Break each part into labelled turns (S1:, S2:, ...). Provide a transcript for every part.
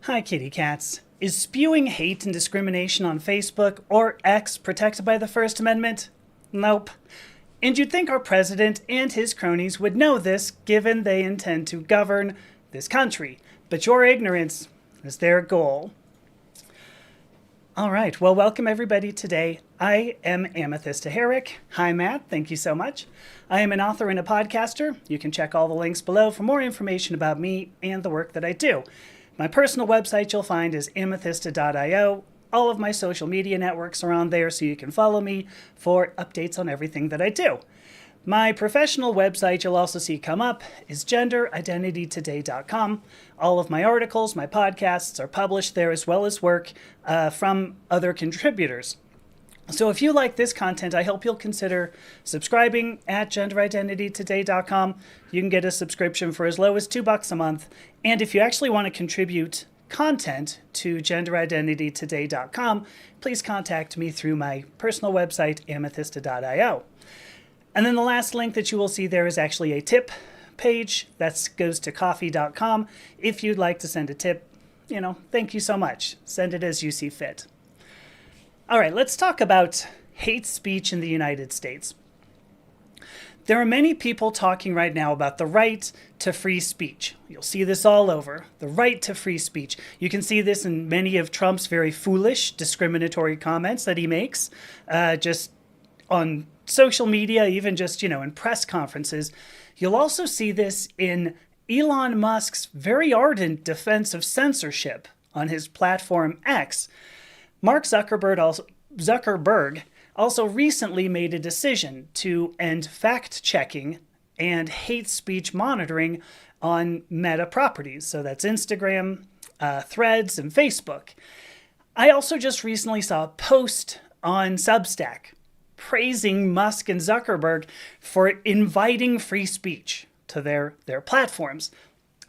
S1: Hi, kitty cats. Is spewing hate and discrimination on Facebook or X protected by the First Amendment? Nope. And you'd think our president and his cronies would know this, given they intend to govern this country. But your ignorance is their goal. All right, well, welcome everybody today. I am Amethysta Herrick. Hi, Matt. Thank you so much. I am an author and a podcaster. You can check all the links below for more information about me and the work that I do. My personal website you'll find is amethysta.io. All of my social media networks are on there, so you can follow me for updates on everything that I do. My professional website you'll also see come up is genderidentitytoday.com. All of my articles, my podcasts are published there, as well as work from other contributors. So if you like this content, I hope you'll consider subscribing at genderidentitytoday.com. You can get a subscription for as low as $2 a month. And if you actually want to contribute content to genderidentitytoday.com, please contact me through my personal website, amethysta.io. And then the last link that you will see there is actually a tip page that goes to coffee.com. If you'd like to send a tip, thank you so much. Send it as you see fit. All right, let's talk about hate speech in the United States. There are many people talking right now about the right to free speech. You'll see this all over, the right to free speech. You can see this in many of Trump's very foolish, discriminatory comments that he makes just on social media, even just, in press conferences. You'll also see this in Elon Musk's very ardent defense of censorship on his platform X. Mark Zuckerberg also recently made a decision to end fact-checking and hate speech monitoring on Meta properties. So that's Instagram, Threads, and Facebook. I also just recently saw a post on Substack praising Musk and Zuckerberg for inviting free speech to their platforms.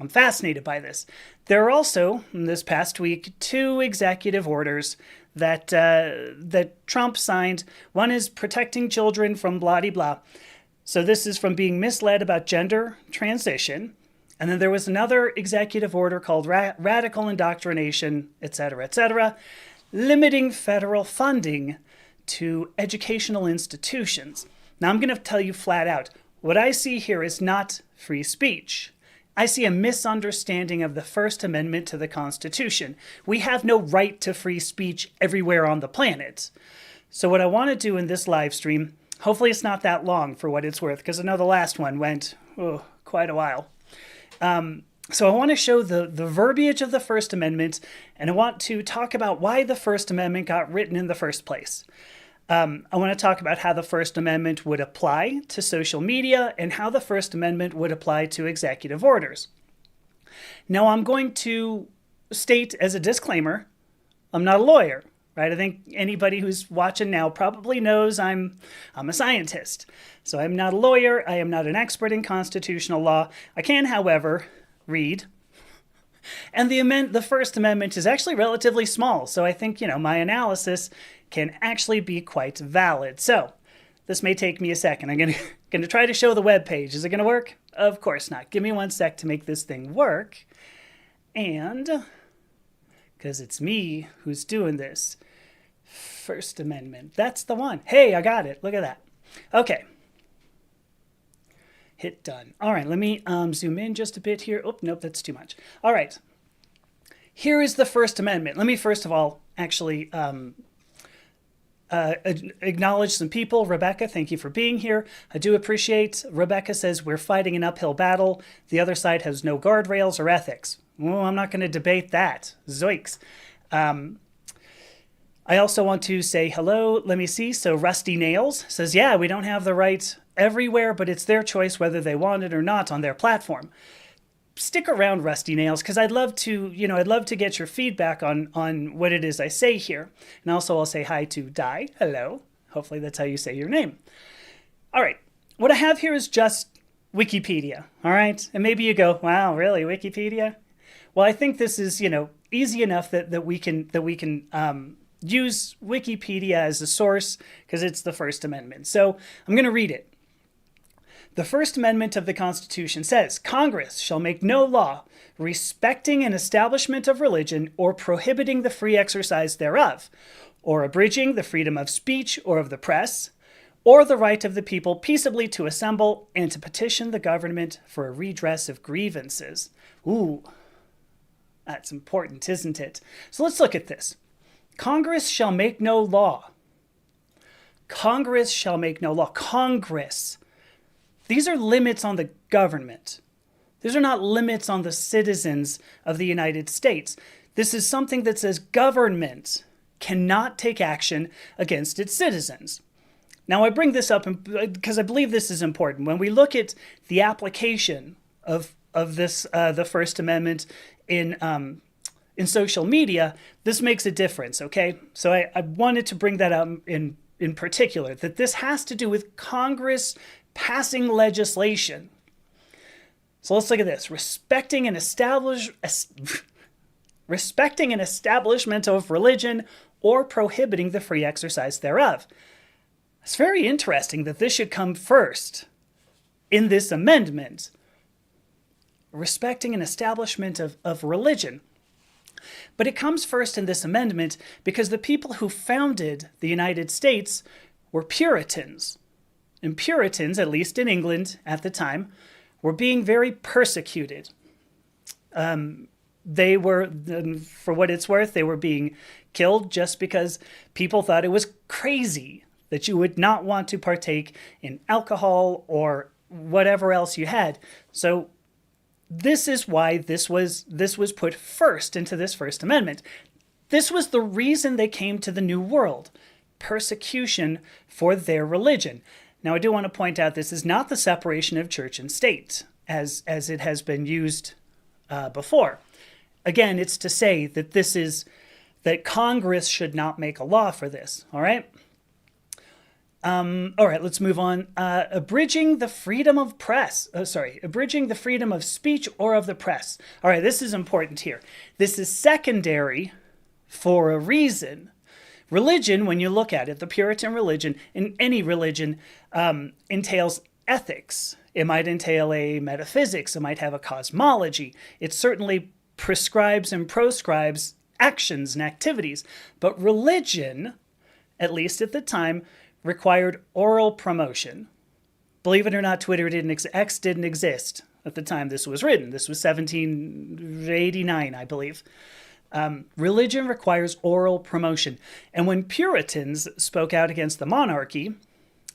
S1: I'm fascinated by this. There are also, in this past week, 2 executive orders that Trump signed. One is protecting children from blah-de-blah. So this is from being misled about gender transition. And then there was another executive order called radical indoctrination, etc., limiting federal funding to educational institutions. Now, I'm going to tell you flat out, what I see here is not free speech. I see a misunderstanding of the First Amendment to the Constitution. We have no right to free speech everywhere on the planet. So what I want to do in this live stream, hopefully it's not that long for what it's worth, because I know the last one went quite a while. So I want to show the verbiage of the First Amendment, and I want to talk about why the First Amendment got written in the first place. I want to talk about how the First Amendment would apply to social media and how the First Amendment would apply to executive orders. Now, I'm going to state as a disclaimer, I'm not a lawyer, right? I think anybody who's watching now probably knows I'm a scientist. So I'm not a lawyer. I am not an expert in constitutional law. I can, however, read. And the First Amendment is actually relatively small. So I think, my analysis can actually be quite valid. So this may take me a second. I'm going to try to show the web page. Is it going to work? Of course not. Give me 1 sec to make this thing work. And because it's me who's doing this, First Amendment. That's the one. Hey, I got it. Look at that. Okay. Hit done. All right, let me zoom in just a bit here. Oh, nope, that's too much. All right. Here is the First Amendment. Let me first of all actually acknowledge some people. Rebecca, thank you for being here. I do appreciate. Rebecca says we're fighting an uphill battle. The other side has no guardrails or ethics. Well, I'm not going to debate that. Zoinks. I also want to say hello. Let me see. So Rusty Nails says, yeah, we don't have the right everywhere, but it's their choice whether they want it or not on their platform. Stick around, Rusty Nails, because I'd love to get your feedback on what it is I say here. And also I'll say hi to Di. Hello. Hopefully that's how you say your name. All right. What I have here is just Wikipedia. All right. And maybe you go, wow, really, Wikipedia? Well, I think this is, easy enough that we can use Wikipedia as a source because it's the First Amendment. So I'm going to read it. The First Amendment of the Constitution says, Congress shall make no law respecting an establishment of religion or prohibiting the free exercise thereof, or abridging the freedom of speech or of the press, or the right of the people peaceably to assemble and to petition the government for a redress of grievances. Ooh, that's important, isn't it? So let's look at this. Congress shall make no law. Congress shall make no law. Congress. These are limits on the government. These are not limits on the citizens of the United States. This is something that says government cannot take action against its citizens. Now, I bring this up because I believe this is important. When we look at the application of this, the First Amendment in social media, this makes a difference, okay? So I wanted to bring that up in particular, that this has to do with Congress passing legislation. So let's look at this. Respecting an establishment of religion or prohibiting the free exercise thereof. It's very interesting that this should come first in this amendment. Respecting an establishment of religion. But it comes first in this amendment because the people who founded the United States were Puritans. And Puritans, at least in England at the time, were being very persecuted. They were, for what it's worth, they were being killed just because people thought it was crazy that you would not want to partake in alcohol or whatever else you had. So this is why this was put first into this First Amendment. This was the reason they came to the New World, persecution for their religion. Now, I do want to point out this is not the separation of church and state, as it has been used before. Again, it's to say that that Congress should not make a law for this, all right? All right, let's move on. Abridging the freedom of abridging the freedom of speech or of the press. All right, this is important here. This is secondary for a reason. Religion, when you look at it, the Puritan religion, in any religion, entails ethics. It might entail a metaphysics. It might have a cosmology. It certainly prescribes and proscribes actions and activities. But religion, at least at the time, required oral promotion. Believe it or not, X didn't exist at the time this was written. This was 1789, I believe. Religion requires oral promotion. And when Puritans spoke out against the monarchy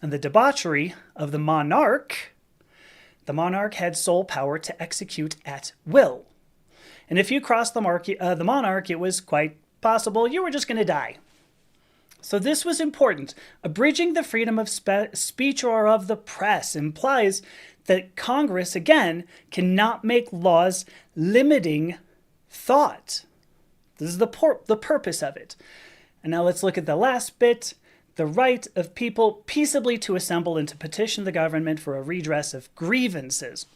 S1: and the debauchery of the monarch had sole power to execute at will. And if you crossed the monarch, it was quite possible you were just going to die. So this was important. Abridging the freedom of speech or of the press implies that Congress, again, cannot make laws limiting thought. This is the purpose of it. And now let's look at the last bit. The right of people peaceably to assemble and to petition the government for a redress of grievances.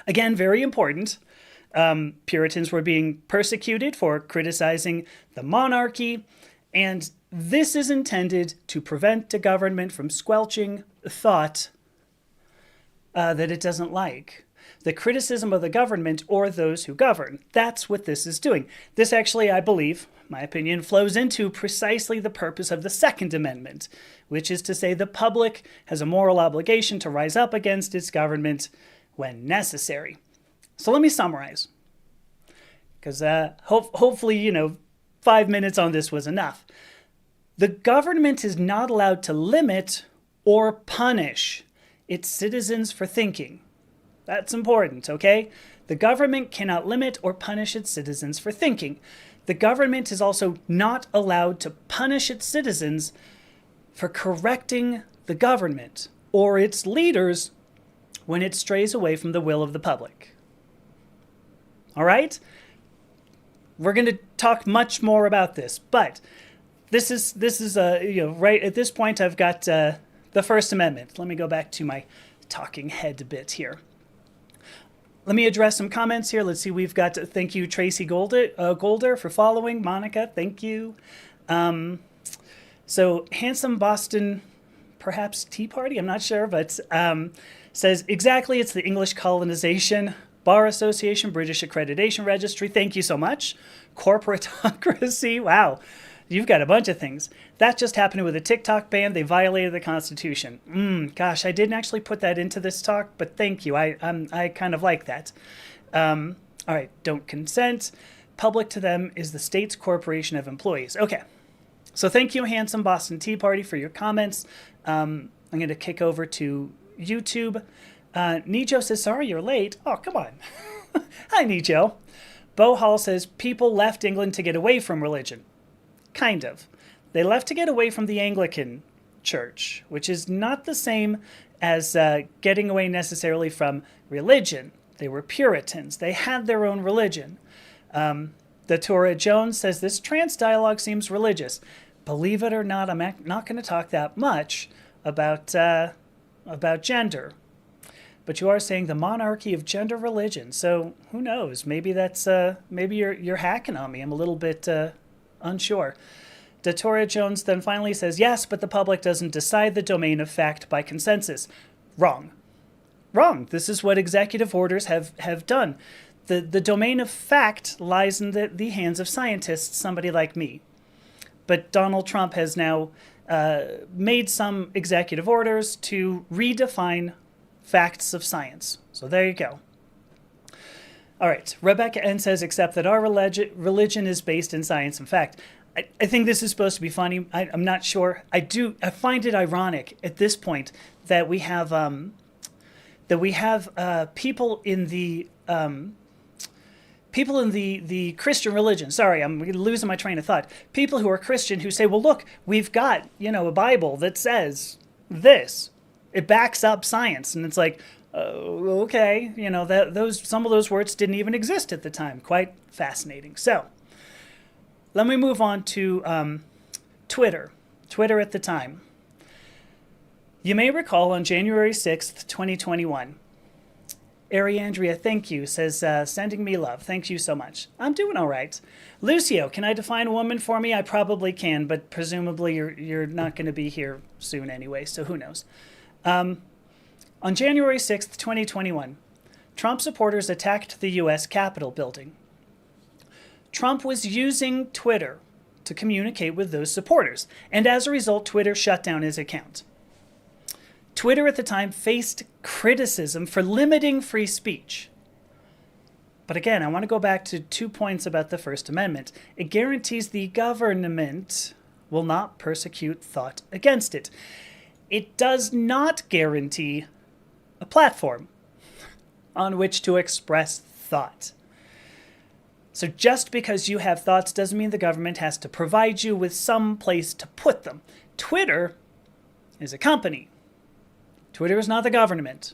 S1: Again, very important. Puritans were being persecuted for criticizing the monarchy, and this is intended to prevent the government from squelching thought that it doesn't like. The criticism of the government or those who govern. That's what this is doing. This actually, I believe, my opinion, flows into precisely the purpose of the Second Amendment, which is to say the public has a moral obligation to rise up against its government when necessary. So let me summarize, because hopefully, 5 minutes on this was enough. The government is not allowed to limit or punish its citizens for thinking. That's important, okay? The government cannot limit or punish its citizens for thinking. The government is also not allowed to punish its citizens for correcting the government or its leaders when it strays away from the will of the public. All right? We're going to talk much more about this, but this is right at this point I've got the First Amendment. Let me go back to my talking head bit here. Let me address some comments here. Let's see, we've got, thank you, Tracy Golder, for following. Monica, thank you. So, Handsome Boston, perhaps Tea Party, I'm not sure, but says, exactly, it's the English Colonization Bar Association, British Accreditation Registry. Thank you so much. Corporatocracy. Wow. You've got a bunch of things. That just happened with a TikTok ban. They violated the Constitution. Gosh, I didn't actually put that into this talk, but thank you. I kind of like that. All right, don't consent. Public to them is the state's corporation of employees. Okay. So thank you, Handsome Boston Tea Party, for your comments. I'm going to kick over to YouTube. Nijo says, sorry you're late. Oh, come on. Hi, Nijo. Bo Hall says, people left England to get away from religion. Kind of. They left to get away from the Anglican Church, which is not the same as getting away necessarily from religion. They were Puritans. They had their own religion. The Torah Jones says, this trans dialogue seems religious. Believe it or not, I'm not going to talk that much about gender. But you are saying the monarchy of gender religion. So who knows? Maybe that's maybe you're hacking on me. I'm a little bit unsure. Datora Jones then finally says, yes, but the public doesn't decide the domain of fact by consensus. Wrong. Wrong. This is what executive orders have done. The domain of fact lies in the hands of scientists, somebody like me. But Donald Trump has now made some executive orders to redefine facts of science. So there you go. All right. Rebecca N says, except that our religion is based in science and fact. I think this is supposed to be funny. I'm not sure. I find it ironic at this point that we have people in the Christian religion. Sorry, I'm losing my train of thought. People who are Christian who say, well, look, we've got, a Bible that says this. It backs up science. And it's like, okay, some of those words didn't even exist at the time. Quite fascinating. So let me move on to Twitter. Twitter at the time. You may recall on January 6th, 2021, Ariandria, thank you, says, sending me love. Thank you so much. I'm doing all right. Lucio, can I define a woman for me? I probably can, but presumably you're not going to be here soon anyway, so who knows. On January 6th, 2021, Trump supporters attacked the U.S. Capitol building. Trump was using Twitter to communicate with those supporters, and as a result, Twitter shut down his account. Twitter at the time faced criticism for limiting free speech. But again, I want to go back to 2 points about the First Amendment. It guarantees the government will not persecute thought against it. It does not guarantee a platform on which to express thought. So just because you have thoughts doesn't mean the government has to provide you with some place to put them. Twitter is a company. Twitter is not the government.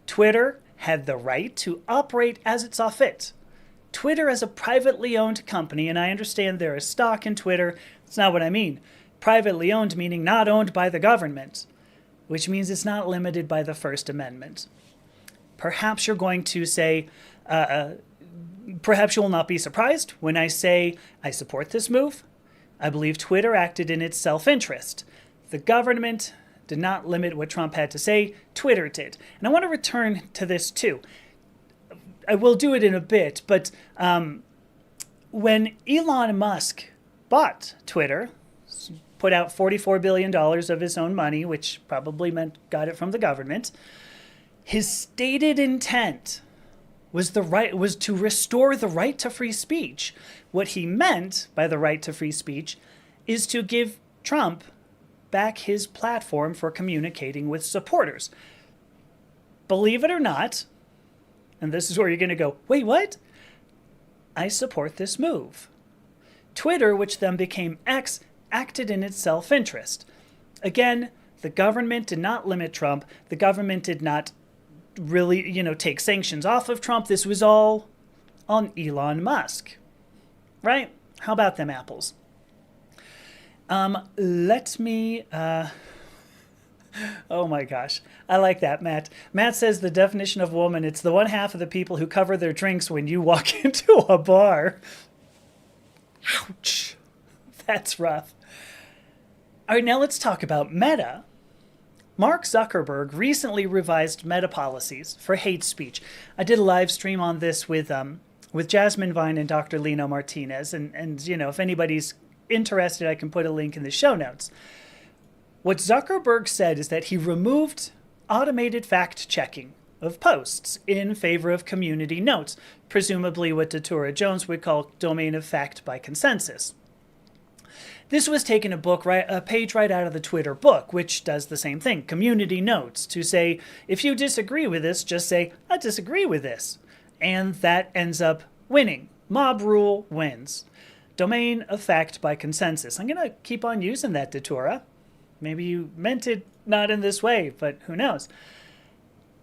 S1: Twitter had the right to operate as it saw fit. Twitter is a privately owned company, and I understand there is stock in Twitter. That's not what I mean. Privately owned meaning not owned by the government, which means it's not limited by the First Amendment. Perhaps you're going to say, perhaps you will not be surprised when I say I support this move. I believe Twitter acted in its self-interest. The government did not limit what Trump had to say. Twitter did. And I want to return to this too. I will do it in a bit, but when Elon Musk bought Twitter, put out $44 billion of his own money, which probably got it from the government, his stated intent was to restore the right to free speech. What he meant by the right to free speech is to give Trump back his platform for communicating with supporters. Believe it or not, and this is where you're going to go, wait, what? I support this move. Twitter, which then became X, acted in its self-interest. Again, the government did not limit Trump. The government did not really, take sanctions off of Trump. This was all on Elon Musk, right? How about them apples? Let me, oh my gosh. I like that, Matt. Matt says the definition of woman, it's the one half of the people who cover their drinks when you walk into a bar. Ouch. That's rough. All right, now let's talk about Meta. Mark Zuckerberg recently revised meta policies for hate speech. I did a live stream on this with Jasmine Vine and Dr. Lino Martinez, and if anybody's interested, I can put a link in the show notes. What Zuckerberg said is that he removed automated fact-checking of posts in favor of community notes, presumably what Datura Jones would call domain of fact by consensus. This was taking a page right out of the Twitter book, which does the same thing, community notes, to say, if you disagree with this, just say, I disagree with this. And that ends up winning. Mob rule wins. Domain of fact by consensus. I'm going to keep on using that, Datura. Maybe you meant it not in this way, but who knows.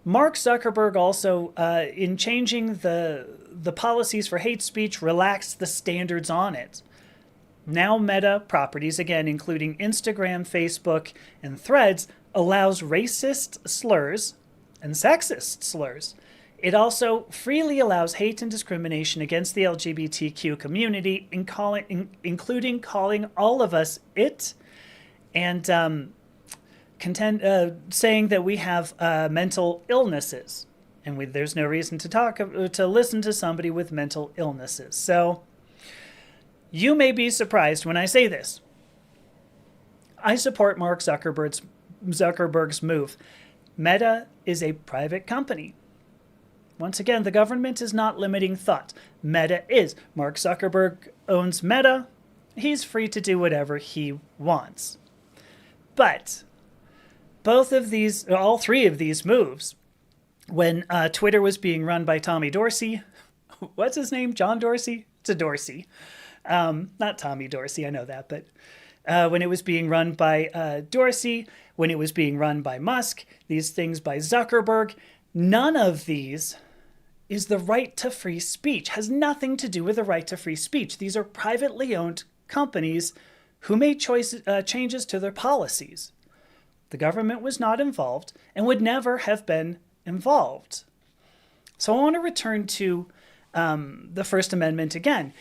S1: Mark Zuckerberg also, in changing the policies for hate speech, relaxed the standards on it. Now Meta properties, again including Instagram, Facebook, and Threads, allows racist slurs and sexist slurs. It also freely allows hate and discrimination against the LGBTQ community, including calling all of us it, and saying that we have mental illnesses. And there's no reason to listen to somebody with mental illnesses. So you may be surprised when I say this. I support Mark Zuckerberg's move. Meta is a private company. Once again, the government is not limiting thought. Meta is. Mark Zuckerberg owns Meta. He's free to do whatever he wants. But all three of these moves, when Twitter was being run by Tommy Dorsey, what's his name? John Dorsey? It's a Dorsey. Not Tommy Dorsey, I know that, but when it was being run by Dorsey, when it was being run by Musk, these things by Zuckerberg, none of these is the right to free speech, has nothing to do with the right to free speech. These are privately owned companies who made changes to their policies. The government was not involved and would never have been involved. So I want to return to the First Amendment again.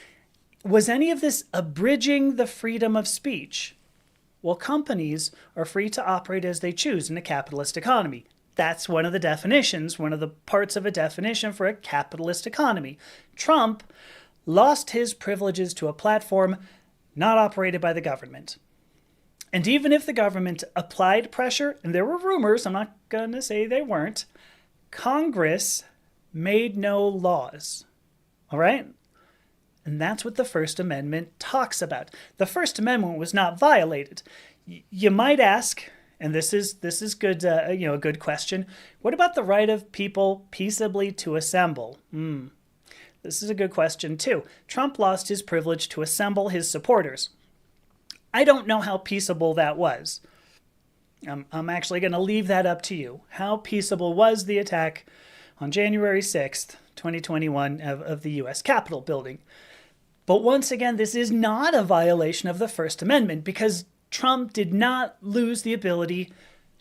S1: Was any of this abridging the freedom of speech? Well, companies are free to operate as they choose in a capitalist economy. That's one of the definitions, one of the parts of a definition for a capitalist economy. Trump lost his privileges to a platform not operated by the government. And even if the government applied pressure, and there were rumors, I'm not going to say they weren't, Congress made no laws. All right? And that's what the First Amendment talks about. The First Amendment was not violated. You might ask, and this is good, a good question. What about the right of people peaceably to assemble? This is a good question too. Trump lost his privilege to assemble his supporters. I don't know how peaceable that was. I'm actually going to leave that up to you. How peaceable was the attack on January 6th, 2021 of the U.S. Capitol building? But once again, this is not a violation of the First Amendment because Trump did not lose the ability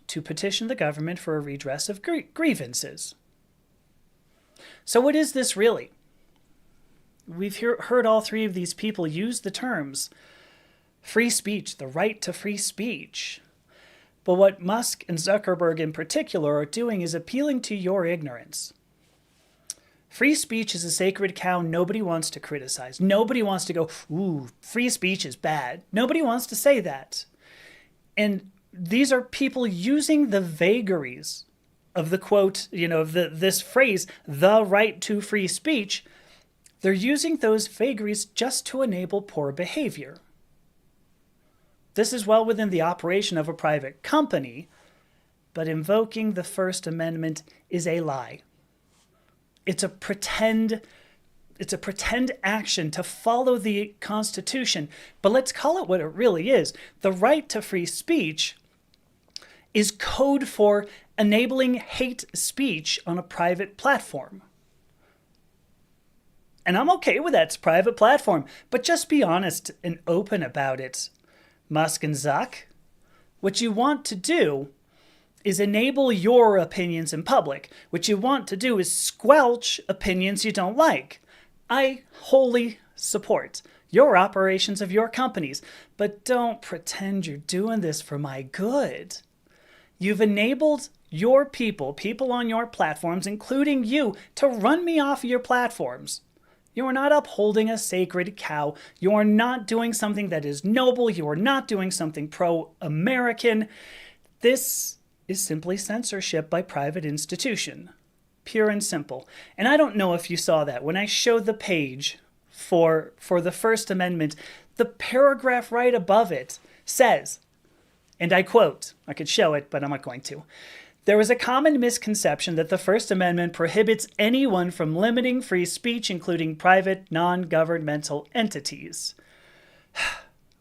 S1: to petition the government for a redress of grievances. So what is this really? We've heard all three of these people use the terms free speech, the right to free speech. But what Musk and Zuckerberg in particular are doing is appealing to your ignorance. Free speech is a sacred cow nobody wants to criticize. Nobody wants to go, ooh, free speech is bad. Nobody wants to say that. And these are people using the vagaries of the quote, this phrase, the right to free speech. They're using those vagaries just to enable poor behavior. This is well within the operation of a private company, but invoking the First Amendment is a lie. It's a pretend action to follow the Constitution, but let's call it what it really is. The right to free speech is code for enabling hate speech on a private platform. And I'm okay with that, it's a private platform, but just be honest and open about it, Musk and Zuck. What you want to do is enable your opinions in public. What you want to do is squelch opinions you don't like. I wholly support your operations of your companies, but don't pretend you're doing this for my good. You've enabled your people on your platforms, including you, to run me off your platforms. You are not upholding a sacred cow. You are not doing something that is noble. You are not doing something pro-American. This is simply censorship by private institution. Pure and simple. And I don't know if you saw that. When I showed the page for the First Amendment, the paragraph right above it says, and I quote, I could show it, but I'm not going to. There is a common misconception that the First Amendment prohibits anyone from limiting free speech, including private, non-governmental entities.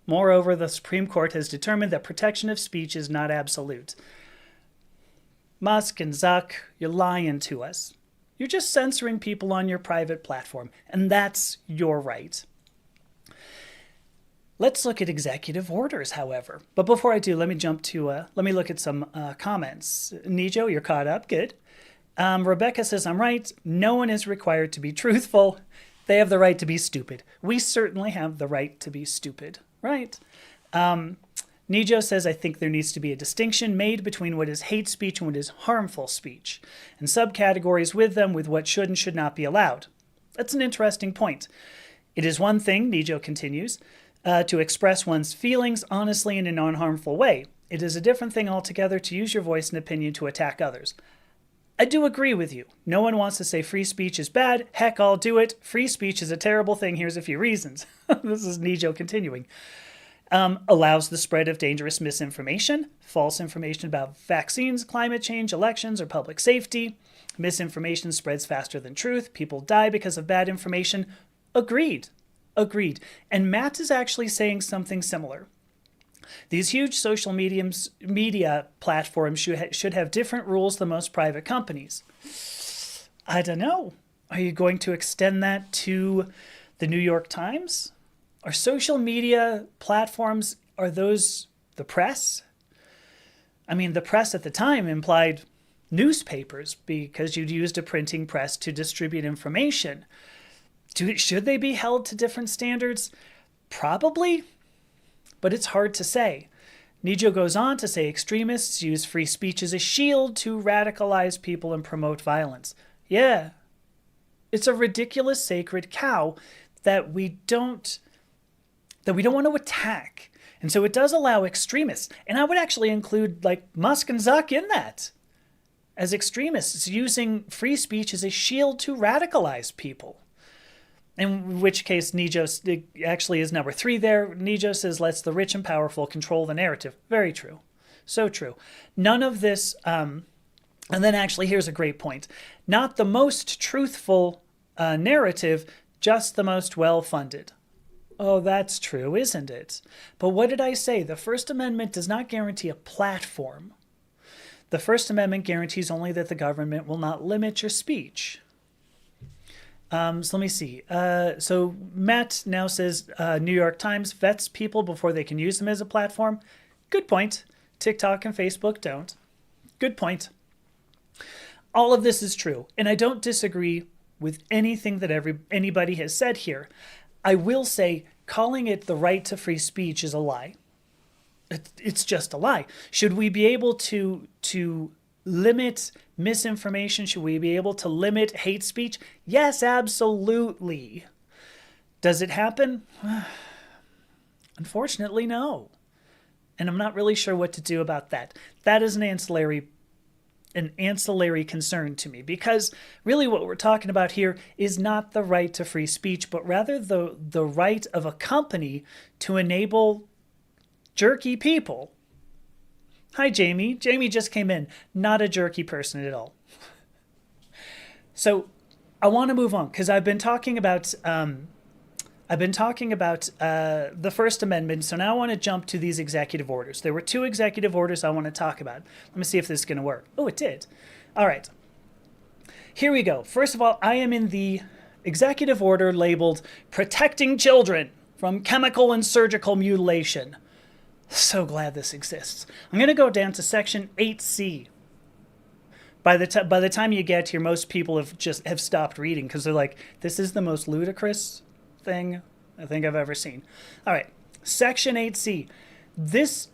S1: Moreover, the Supreme Court has determined that protection of speech is not absolute. Musk and Zuck, you're lying to us. You're just censoring people on your private platform, and that's your right. Let's look at executive orders, however. But before I do, let me look at some comments. Nijo, you're caught up. Good. Rebecca says, I'm right. No one is required to be truthful. They have the right to be stupid. We certainly have the right to be stupid, right? Nijo says, I think there needs to be a distinction made between what is hate speech and what is harmful speech, and subcategories with them with what should and should not be allowed. That's an interesting point. It is one thing, Nijo continues, to express one's feelings honestly in a non-harmful way. It is a different thing altogether to use your voice and opinion to attack others. I do agree with you. No one wants to say free speech is bad. Heck, I'll do it. Free speech is a terrible thing. Here's a few reasons. This is Nijo continuing. Allows the spread of dangerous misinformation, false information about vaccines, climate change, elections, or public safety. Misinformation spreads faster than truth. People die because of bad information. Agreed. And Matt is actually saying something similar. These huge social media platforms should have different rules than most private companies. I don't know. Are you going to extend that to the New York Times? Are social media platforms, are those the press? I mean, the press at the time implied newspapers because you'd used a printing press to distribute information. Should they be held to different standards? Probably, but it's hard to say. Nijo goes on to say extremists use free speech as a shield to radicalize people and promote violence. Yeah, it's a ridiculous sacred cow that we don't want to attack. And so it does allow extremists, and I would actually include like Musk and Zuck in that, as extremists using free speech as a shield to radicalize people. In which case, Nijo actually is number 3 there. Nijo says, lets the rich and powerful control the narrative. Very true. So true. None of this, and then actually here's a great point. Not the most truthful narrative, just the most well-funded. Oh, that's true, isn't it? But what did I say? The First Amendment does not guarantee a platform. The First Amendment guarantees only that the government will not limit your speech. So let me see. So Matt now says New York Times vets people before they can use them as a platform. Good point. TikTok and Facebook don't. Good point. All of this is true, and I don't disagree with anything that anybody has said here. I will say calling it the right to free speech is a lie. It's just a lie. Should we be able to limit misinformation? Should we be able to limit hate speech? Yes, absolutely. Does it happen? Unfortunately, no. And I'm not really sure what to do about that. That is an ancillary concern to me, because really what we're talking about here is not the right to free speech, but rather the right of a company to enable jerky people. Hi, Jamie. Jamie just came in. Not a jerky person at all. So I want to move on because I've been talking about the First Amendment. So now I want to jump to these executive orders. There were 2 executive orders I want to talk about. Let me see if this is going to work. Oh, it did. All right. Here we go. First of all, I am in the executive order labeled Protecting Children from Chemical and Surgical Mutilation. So glad this exists. I'm going to go down to section 8C. By the time you get here, most people have stopped reading because they're like, this is the most ludicrous thing I think I've ever seen. All right, section 8C. This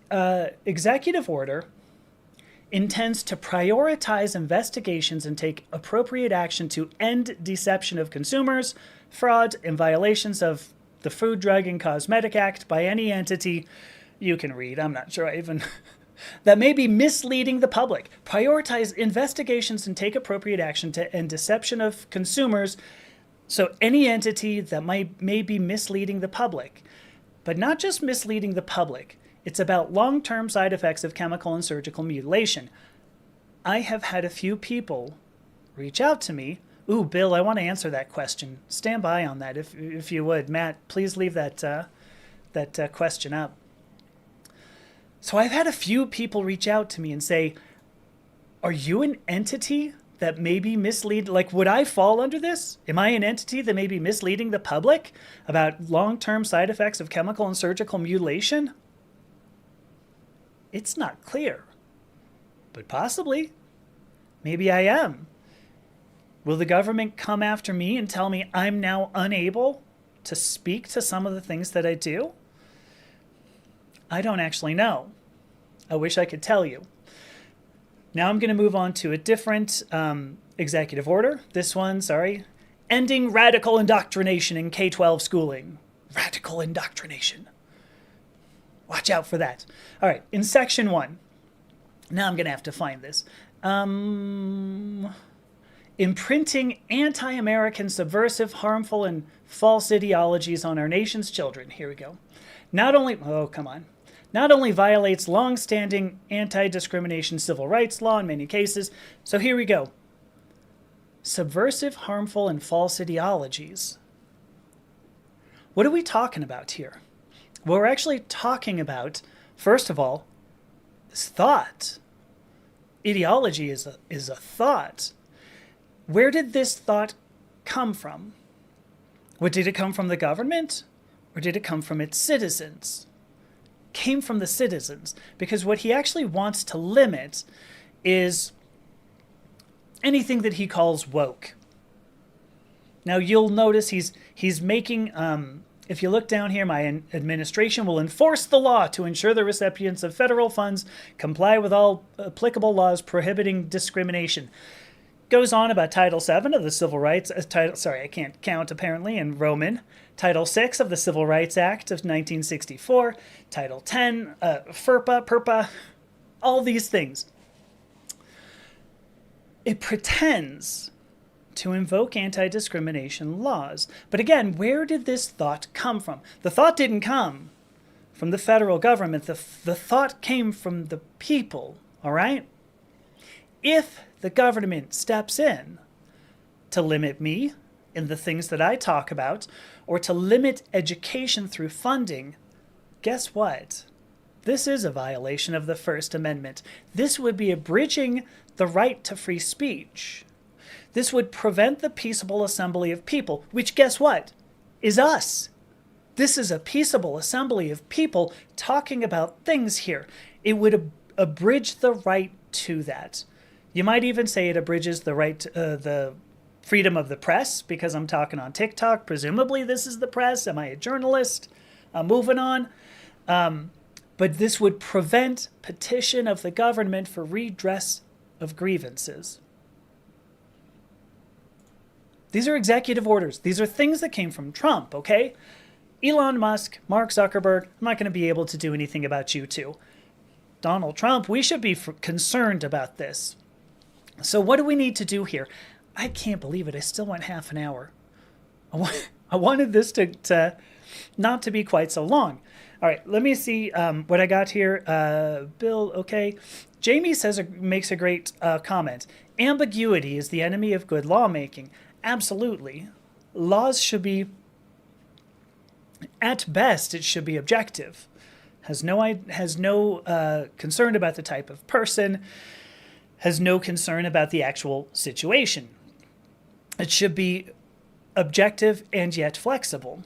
S1: executive order intends to prioritize investigations and take appropriate action to end deception of consumers, fraud, and violations of the Food, Drug, and Cosmetic Act by any entity you can read. I'm not sure I even... that may be misleading the public. Prioritize investigations and take appropriate action to end deception of consumers. So any entity that may be misleading the public. But not just misleading the public. It's about long-term side effects of chemical and surgical mutilation. I have had a few people reach out to me. Ooh, Bill, I want to answer that question. Stand by on that if you would. Matt, please leave that question up. So I've had a few people reach out to me and say, are you an entity that may be misleading? Like, would I fall under this? Am I an entity that may be misleading the public about long-term side effects of chemical and surgical mutilation? It's not clear, but possibly. Maybe I am. Will the government come after me and tell me I'm now unable to speak to some of the things that I do? I don't actually know. I wish I could tell you. Now I'm going to move on to a different executive order. This one, ending radical indoctrination in K-12 schooling. Radical indoctrination. Watch out for that. All right, in section 1. Now I'm going to have to find this. Imprinting anti-American, subversive, harmful, and false ideologies on our nation's children. Here we go. Not only violates long-standing anti-discrimination civil rights law in many cases. So here we go. Subversive, harmful, and false ideologies. What are we talking about here? Well, we're actually talking about, first of all, this thought. Ideology is a thought. Where did this thought come from? Did it come from the government? Or did it come from its citizens? Came from the citizens. Because what he actually wants to limit is anything that he calls woke. Now you'll notice he's making... if you look down here, my administration will enforce the law to ensure the recipients of federal funds comply with all applicable laws prohibiting discrimination. Goes on about Title VII of the Civil Rights, I can't count apparently in Roman. Title VI of the Civil Rights Act of 1964. Title X, FERPA, PERPA, all these things. It pretends to invoke anti-discrimination laws. But again, where did this thought come from? The thought didn't come from the federal government. The thought came from the people, all right? If the government steps in to limit me in the things that I talk about, or to limit education through funding, guess what? This is a violation of the First Amendment. This would be abridging the right to free speech. This would prevent the peaceable assembly of people, which, guess what, is us. This is a peaceable assembly of people talking about things here. It would abridge the right to that. You might even say it abridges the right to the freedom of the press, because I'm talking on TikTok. Presumably this is the press. Am I a journalist? I'm moving on. But this would prevent petition of the government for redress of grievances. These are executive orders. These are things that came from Trump, okay? Elon Musk, Mark Zuckerberg, I'm not going to be able to do anything about you two. Donald Trump, we should be concerned about this. So what do we need to do here? I can't believe it. I still went half an hour. I wanted this to not to be quite so long. All right, let me see what I got here. Bill, okay. Jamie makes a great comment. Ambiguity is the enemy of good lawmaking. Absolutely. Laws should be, at best, it should be objective. Has no concern about the type of person, has no concern about the actual situation. It should be objective and yet flexible.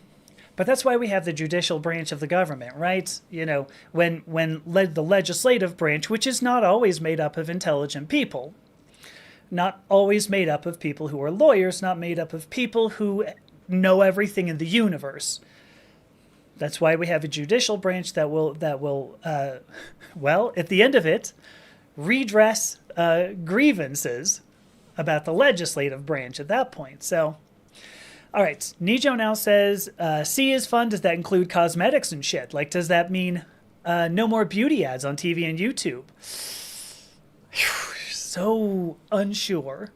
S1: But that's why we have the judicial branch of the government, right? You know, when the legislative branch, which is not always made up of intelligent people, not always made up of people who are lawyers, not made up of people who know everything in the universe. That's why we have a judicial branch that will well, at the end of it, redress grievances about the legislative branch at that point. So, all right, Nijo now says, C is fun. Does that include cosmetics and shit? Like, does that mean no more beauty ads on TV and YouTube? So unsure.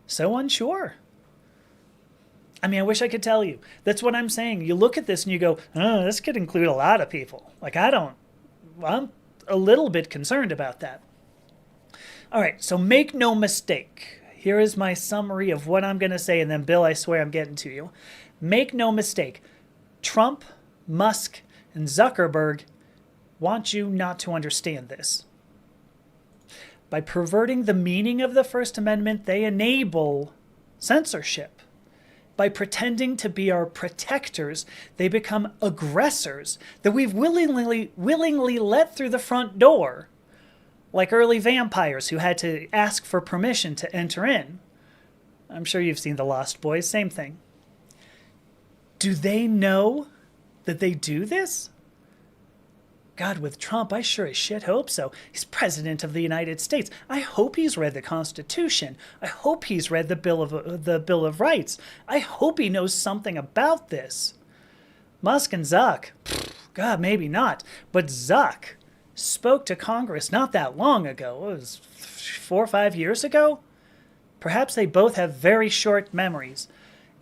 S1: So unsure. I mean, I wish I could tell you. That's what I'm saying. You look at this and you go, oh, this could include a lot of people. Like, I'm a little bit concerned about that. All right, so make no mistake. Here is my summary of what I'm going to say, and then, Bill, I swear I'm getting to you. Make no mistake. Trump, Musk, and Zuckerberg want you not to understand this. By perverting the meaning of the First Amendment, they enable censorship. By pretending to be our protectors, they become aggressors that we've willingly let through the front door, like early vampires who had to ask for permission to enter in. I'm sure you've seen The Lost Boys, same thing. Do they know that they do this? God, with Trump, I sure as shit hope so. He's president of the United States. I hope he's read the Constitution. I hope he's read the Bill of Rights. I hope he knows something about this. Musk and Zuck, God, maybe not. But Zuck spoke to Congress not that long ago. It was 4 or 5 years ago? Perhaps they both have very short memories.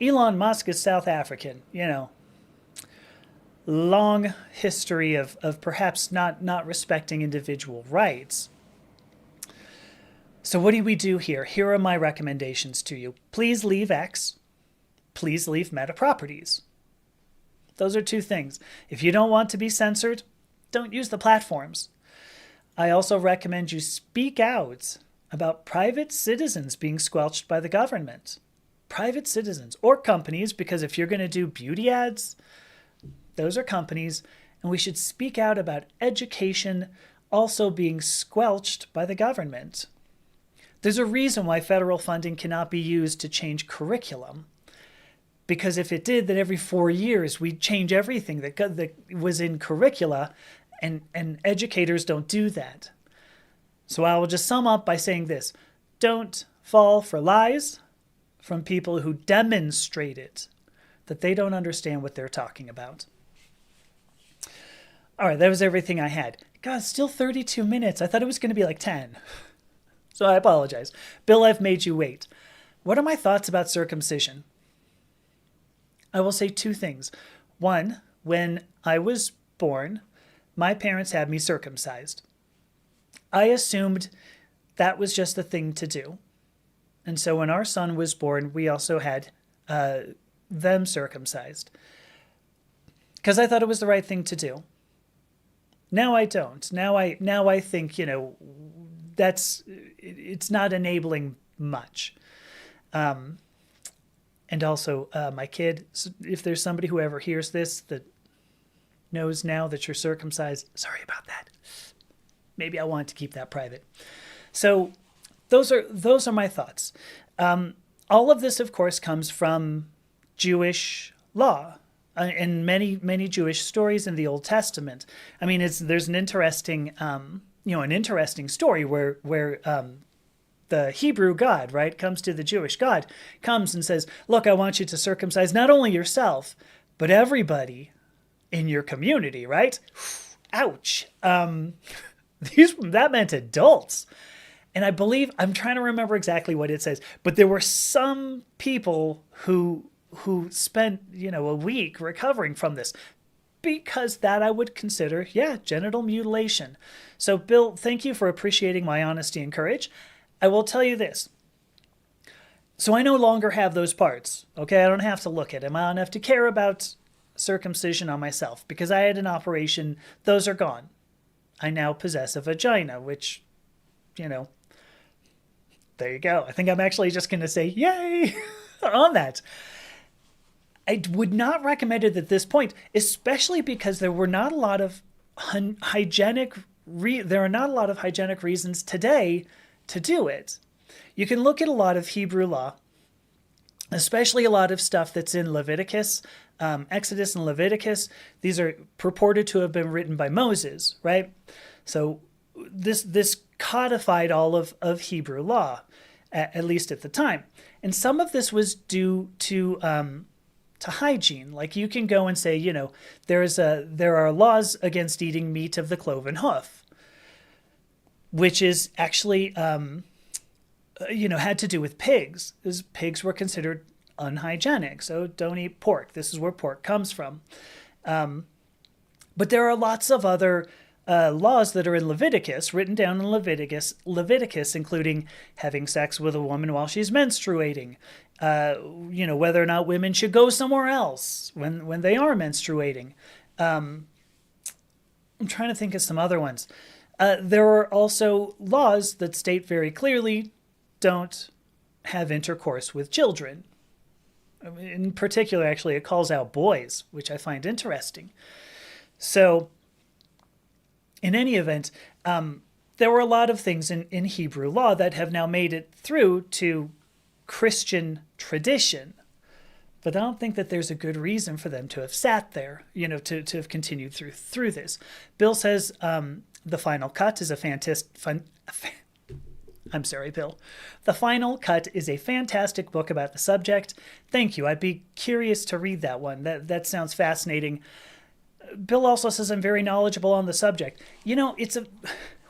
S1: Elon Musk is South African, you know. Long history of perhaps not respecting individual rights. So what do we do here? Here are my recommendations to you. Please leave X. Please leave Meta Properties. Those are two things. If you don't want to be censored, don't use the platforms. I also recommend you speak out about private citizens being squelched by the government. Private citizens or companies, because if you're going to do beauty ads, those are companies, and we should speak out about education also being squelched by the government. There's a reason why federal funding cannot be used to change curriculum. Because if it did, then every 4 years we'd change everything that was in curricula, and educators don't do that. So I will just sum up by saying this. Don't fall for lies from people who demonstrated that they don't understand what they're talking about. All right, that was everything I had. God, still 32 minutes. I thought it was going to be like 10. So I apologize. Bill, I've made you wait. What are my thoughts about circumcision? I will say two things. One, when I was born, my parents had me circumcised. I assumed that was just the thing to do. And so when our son was born, we also had them circumcised. Because I thought it was the right thing to do. Now I don't. Now I think, it's not enabling much. And also, my kid, if there's somebody who ever hears this that knows now that you're circumcised, sorry about that. Maybe I want to keep that private. So those are my thoughts. All of this, of course, comes from Jewish law. And many Jewish stories in the Old Testament. I mean, there's an interesting, story where the Hebrew God, right, comes to the Jewish God, comes and says, "Look, I want you to circumcise not only yourself, but everybody in your community." Right? Ouch. That meant adults. And I believe I'm trying to remember exactly what it says, but there were some people who spent, a week recovering from this, because that I would consider, genital mutilation. So, Bill, thank you for appreciating my honesty and courage. I will tell you this. So I no longer have those parts, okay? I don't have to look at them. I don't have to care about circumcision on myself because I had an operation. Those are gone. I now possess a vagina, which, there you go. I think I'm actually just going to say, yay, on that. I would not recommend it at this point, especially because there were not a lot of hygienic reasons today to do it. You can look at a lot of Hebrew law, especially a lot of stuff that's in Leviticus, Exodus and Leviticus. These are purported to have been written by Moses, right? So this codified all of Hebrew law, at least at the time. And some of this was due to hygiene. Like you can go and say, there are laws against eating meat of the cloven hoof, which is actually, had to do with pigs, because pigs were considered unhygienic. So don't eat pork. This is where pork comes from. But there are lots of other laws that are in Leviticus, written down in Leviticus, including having sex with a woman while she's menstruating, whether or not women should go somewhere else when they are menstruating. I'm trying to think of some other ones. There are also laws that state very clearly, don't have intercourse with children. In particular, actually, it calls out boys, which I find interesting. So, in any event, there were a lot of things in Hebrew law that have now made it through to Christian tradition. But I don't think that there's a good reason for them to have sat there, to have continued through this. Bill says The Final Cut is a I'm sorry, Bill. The Final Cut is a fantastic book about the subject. Thank you. I'd be curious to read that one. That sounds fascinating. Bill also says I'm very knowledgeable on the subject.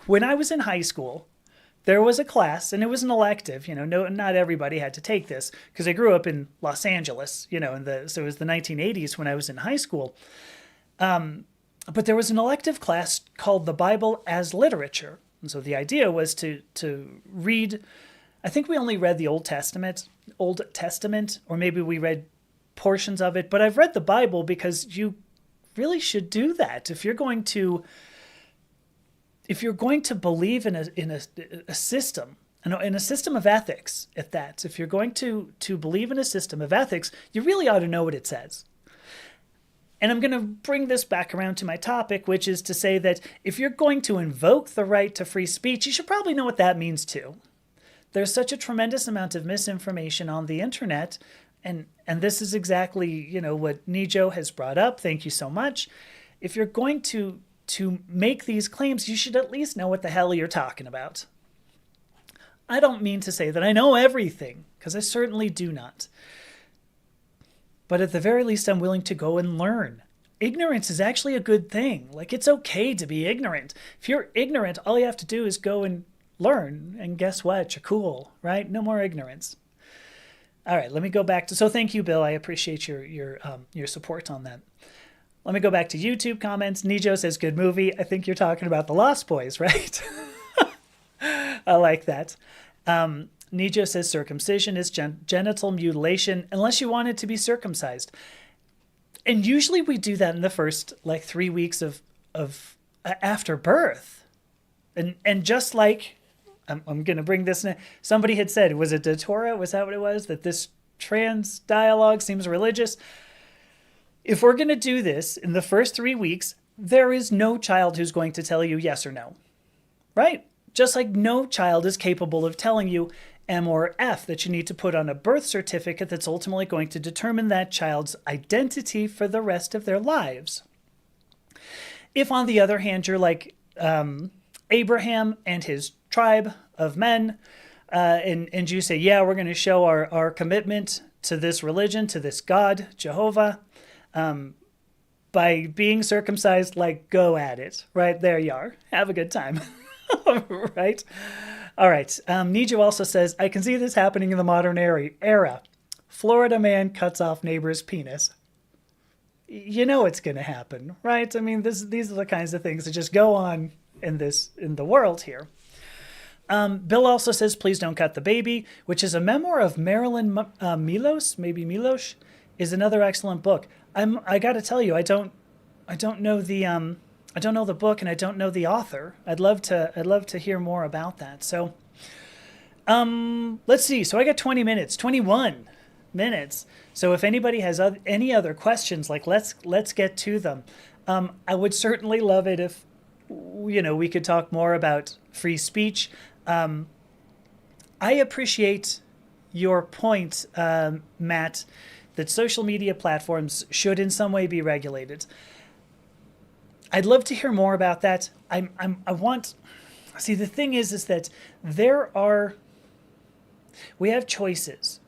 S1: When I was in high school, there was a class, and it was an elective. Not everybody had to take this, because I grew up in Los Angeles. So it was the 1980s when I was in high school. But there was an elective class called the Bible as Literature. And so the idea was to read, I think we only read the Old Testament, or maybe we read portions of it. But I've read the Bible because you really should do that. If you're going to believe in a system, in a system of ethics at that, if you're going to believe in a system of ethics, you really ought to know what it says. And I'm going to bring this back around to my topic, which is to say that if you're going to invoke the right to free speech, you should probably know what that means too. There's such a tremendous amount of misinformation on the internet, and this is exactly, what Nijo has brought up. Thank you so much. If you're going to make these claims, you should at least know what the hell you're talking about. I don't mean to say that I know everything, because I certainly do not. But at the very least, I'm willing to go and learn. Ignorance is actually a good thing. Like, it's okay to be ignorant. If you're ignorant, all you have to do is go and learn. And guess what? You're cool, right? No more ignorance. All right, let me go back to... So thank you, Bill. I appreciate your support on that. Let me go back to YouTube comments. Nijo says, good movie. I think you're talking about The Lost Boys, right? I like that. Nijo says circumcision is genital mutilation unless you want it to be circumcised. And usually we do that in the first 3 weeks of after birth. And just like, I'm going to bring this in. Somebody had said, was it Datora? Was that what it was? That this trans dialogue seems religious. If we're going to do this in the first 3 weeks, there is no child who's going to tell you yes or no. Right? Just like no child is capable of telling you M or F that you need to put on a birth certificate that's ultimately going to determine that child's identity for the rest of their lives. If, on the other hand, you're like Abraham and his tribe of men, and you say, yeah, we're going to show our commitment to this religion, to this God, Jehovah, by being circumcised, go at it. Right? There you are. Have a good time. Right? All right. Nijo also says, I can see this happening in the modern era. Florida man cuts off neighbor's penis. You know it's going to happen, right? I mean, these are the kinds of things that just go on in the world here. Bill also says, please don't cut the baby, which is a memoir of Marilyn Milos, maybe Milosh, is another excellent book. I got to tell you, I don't know the book, and I don't know the author. I'd love to hear more about that. So, let's see. So I got 21 minutes. So if anybody has any other questions, let's get to them. I would certainly love it if, we could talk more about free speech. I appreciate your point, Matt, that social media platforms should in some way be regulated. I'd love to hear more about that. See, the thing is that we have choices,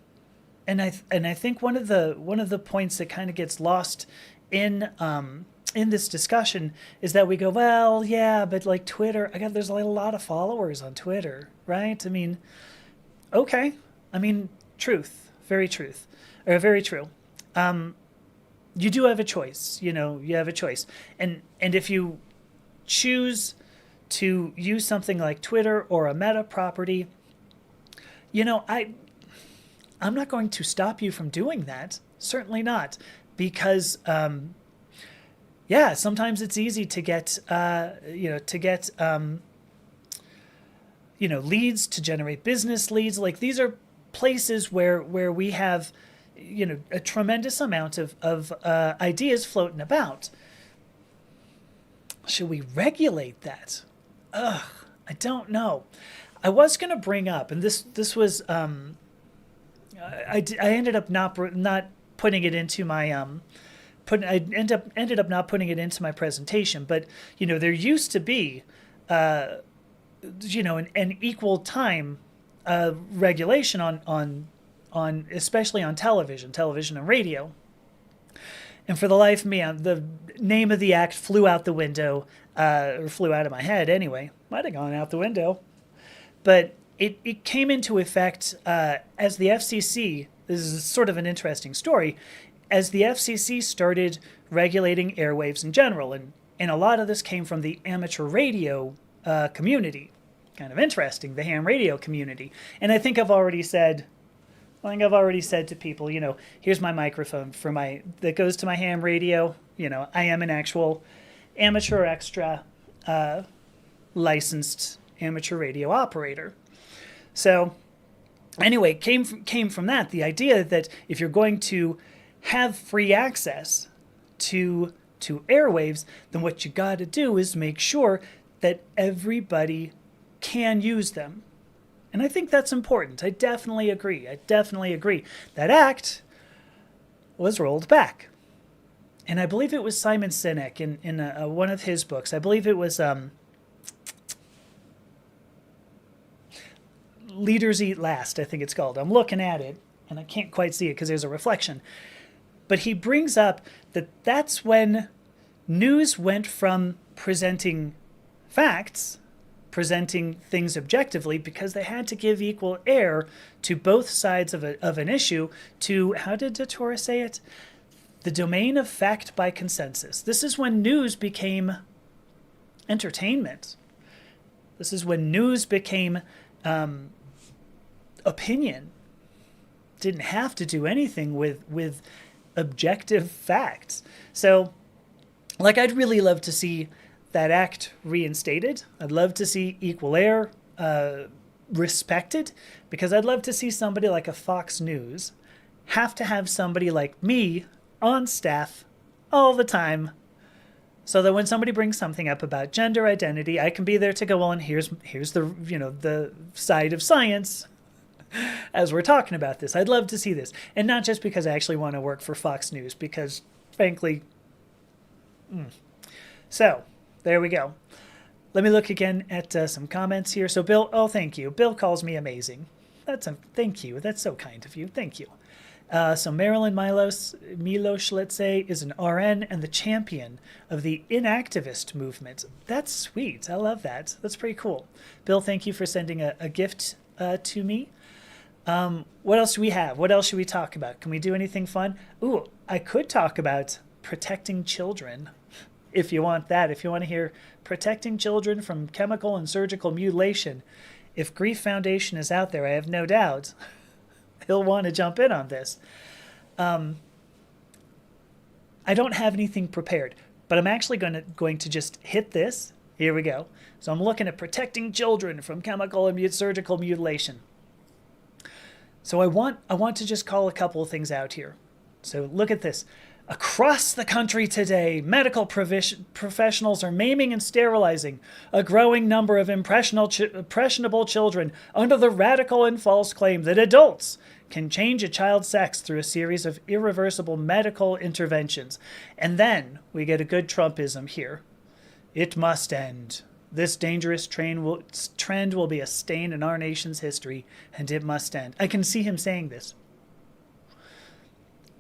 S1: and I think one of the points that kind of gets lost in this discussion is that we go, well, yeah, but like Twitter, there's like a lot of followers on Twitter, right? I mean, okay, I mean, very true. You do have a choice, you have a choice, and if you choose to use something like Twitter or a Meta property, I'm not going to stop you from doing that. Certainly not, because yeah, sometimes it's easy to get leads, to generate business leads. Like, these are places where we have a tremendous amount of ideas floating about. Should we regulate that? I don't know. I was going to bring up, and this was I ended up not putting it into my I ended up not putting it into my presentation, but there used to be an equal time regulation on especially on television and radio. And for the life of me, the name of the act flew out the window, or flew out of my head anyway. Might have gone out the window. But it came into effect as the FCC, this is sort of an interesting story, as the FCC started regulating airwaves in general. And a lot of this came from the amateur radio community. Kind of interesting, the ham radio community. And I think I've already said to people, here's my microphone that goes to my ham radio. I am an actual amateur extra licensed amateur radio operator. So anyway, came from that, the idea that if you're going to have free access to airwaves, then what you got to do is make sure that everybody can use them. And I think that's important. I definitely agree. That act was rolled back. And I believe it was Simon Sinek in one of his books. I believe it was Leaders Eat Last, I think it's called. I'm looking at it, and I can't quite see it because there's a reflection. But he brings up that that's when news went from presenting facts, presenting things objectively, because they had to give equal air to both sides of an issue, to, how did Datora say it? The domain of fact by consensus. This is when news became entertainment. This is when news became opinion. Didn't have to do anything with objective facts. So, I'd really love to see that act reinstated. I'd love to see equal air respected, because I'd love to see somebody like a Fox News have to have somebody like me on staff all the time, so that when somebody brings something up about gender identity, I can be there to go on. Here's the the side of science as we're talking about this. I'd love to see this, and not just because I actually want to work for Fox News, because frankly, So there we go. Let me look again at some comments here. So Bill, oh, thank you. Bill calls me amazing. Thank you. That's so kind of you. Thank you. So Marilyn Milosh, let's say, is an RN and the champion of the inactivist movement. That's sweet. I love that. That's pretty cool. Bill, thank you for sending a gift to me. What else do we have? What else should we talk about? Can we do anything fun? Ooh, I could talk about protecting children, if you want that. If you want to hear protecting children from chemical and surgical mutilation. If Grief Foundation is out there, I have no doubt he'll want to jump in on this. I don't have anything prepared, but I'm actually going to just hit this. Here we go. So I'm looking at protecting children from chemical and surgical mutilation. So I want to just call a couple of things out here. So look at this. Across the country today, medical professionals are maiming and sterilizing a growing number of impressionable children under the radical and false claim that adults can change a child's sex through a series of irreversible medical interventions. And then we get a good Trumpism here. It must end. This dangerous trend will be a stain in our nation's history, and it must end. I can see him saying this.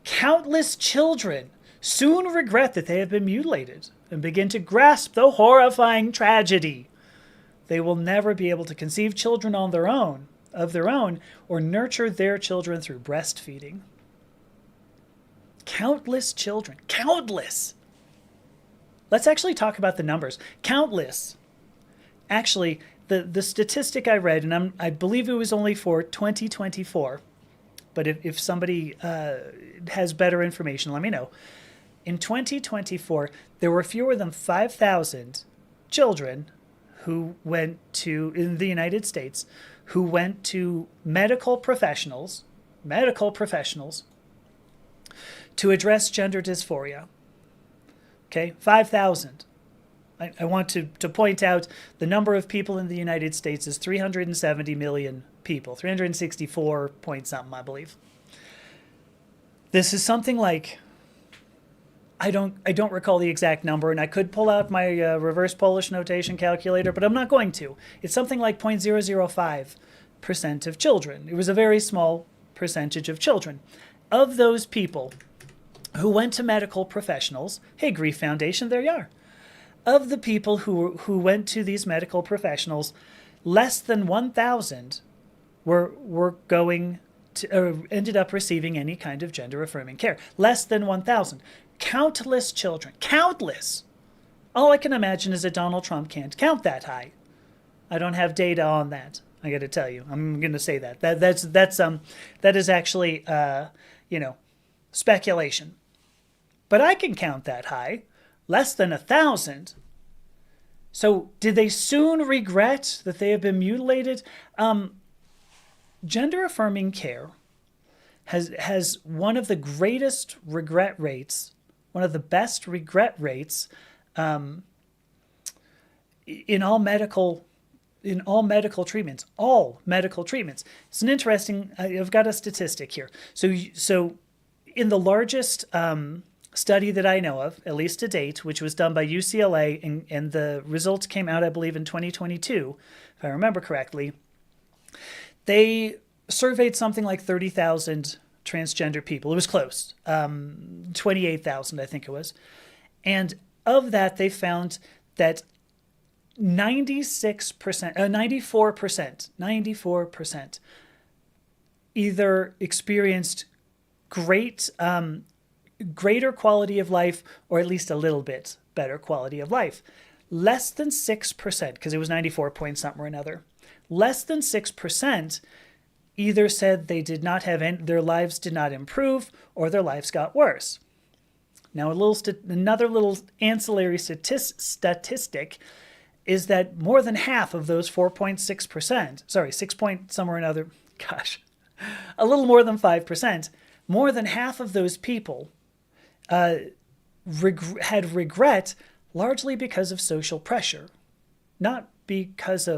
S1: Countless children soon regret that they have been mutilated and begin to grasp the horrifying tragedy. They will never be able to conceive children of their own, or nurture their children through breastfeeding. Countless children. Countless! Let's actually talk about the numbers. Countless. Actually, the statistic I read, and I believe it was only for 2024, but if somebody has better information, let me know. In 2024, there were fewer than 5,000 children who went to, in the United States, who went to medical professionals to address gender dysphoria. Okay, 5,000. I want to point out the number of people in the United States is 370 million people, 364 point something, I believe. This is something like, I don't recall the exact number, and I could pull out my reverse Polish notation calculator, but I'm not going to. It's something like 0.005% of children. It was a very small percentage of children. Of those people who went to medical professionals, hey, Grief Foundation, there you are. Of the people who went to these medical professionals, less than 1,000 were going to, or ended up receiving any kind of gender-affirming care. Less than 1,000. Countless children. Countless! All I can imagine is that Donald Trump can't count that high. I don't have data on that. I got to tell you. I'm going to say that. That is actually, speculation. But I can count that high. Less than 1,000. So did they soon regret that they have been mutilated? Gender-affirming care has one of the greatest regret rates, one of the best regret rates in all medical treatments. All medical treatments. It's an interesting. I've got a statistic here. So in the largest study that I know of, at least to date, which was done by UCLA, and the results came out, I believe, in 2022, if I remember correctly. They surveyed something like 30,000 transgender people. It was close, 28,000, I think it was. And of that, they found that 94% either experienced greater quality of life, or at least a little bit better quality of life. Less than 6%, because it was 94 point something or another, less than 6% either said they did not have their lives did not improve, or their lives got worse. Now, another little ancillary statistic is that more than half of those 4.6%, 6 point some or another, a little more than 5%, more than half of those people had regret largely because of social pressure, not because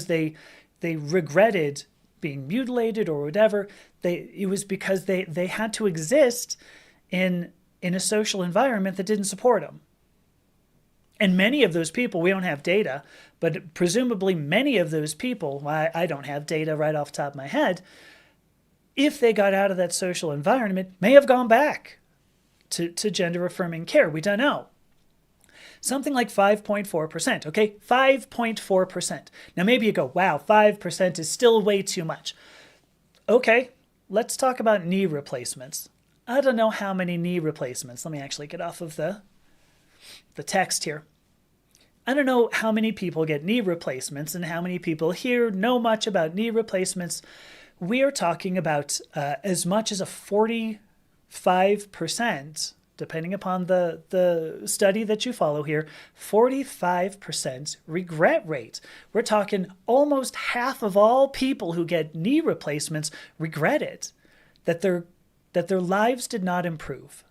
S1: they regretted being mutilated or whatever. It was because they had to exist in a social environment that didn't support them. And many of those people, we don't have data, but presumably many of those people, I don't have data right off the top of my head, if they got out of that social environment, may have gone back to gender-affirming care. We don't know. Something like 5.4%, okay? 5.4%. Now maybe you go, wow, 5% is still way too much. Okay, let's talk about knee replacements. I don't know how many knee replacements. Let me actually get off of the text here. I don't know how many people get knee replacements and how many people here know much about knee replacements. We are talking about as much as a 45%, depending upon the study that you follow here, 45% regret rate. We're talking almost half of all people who get knee replacements regret it, that their lives did not improve.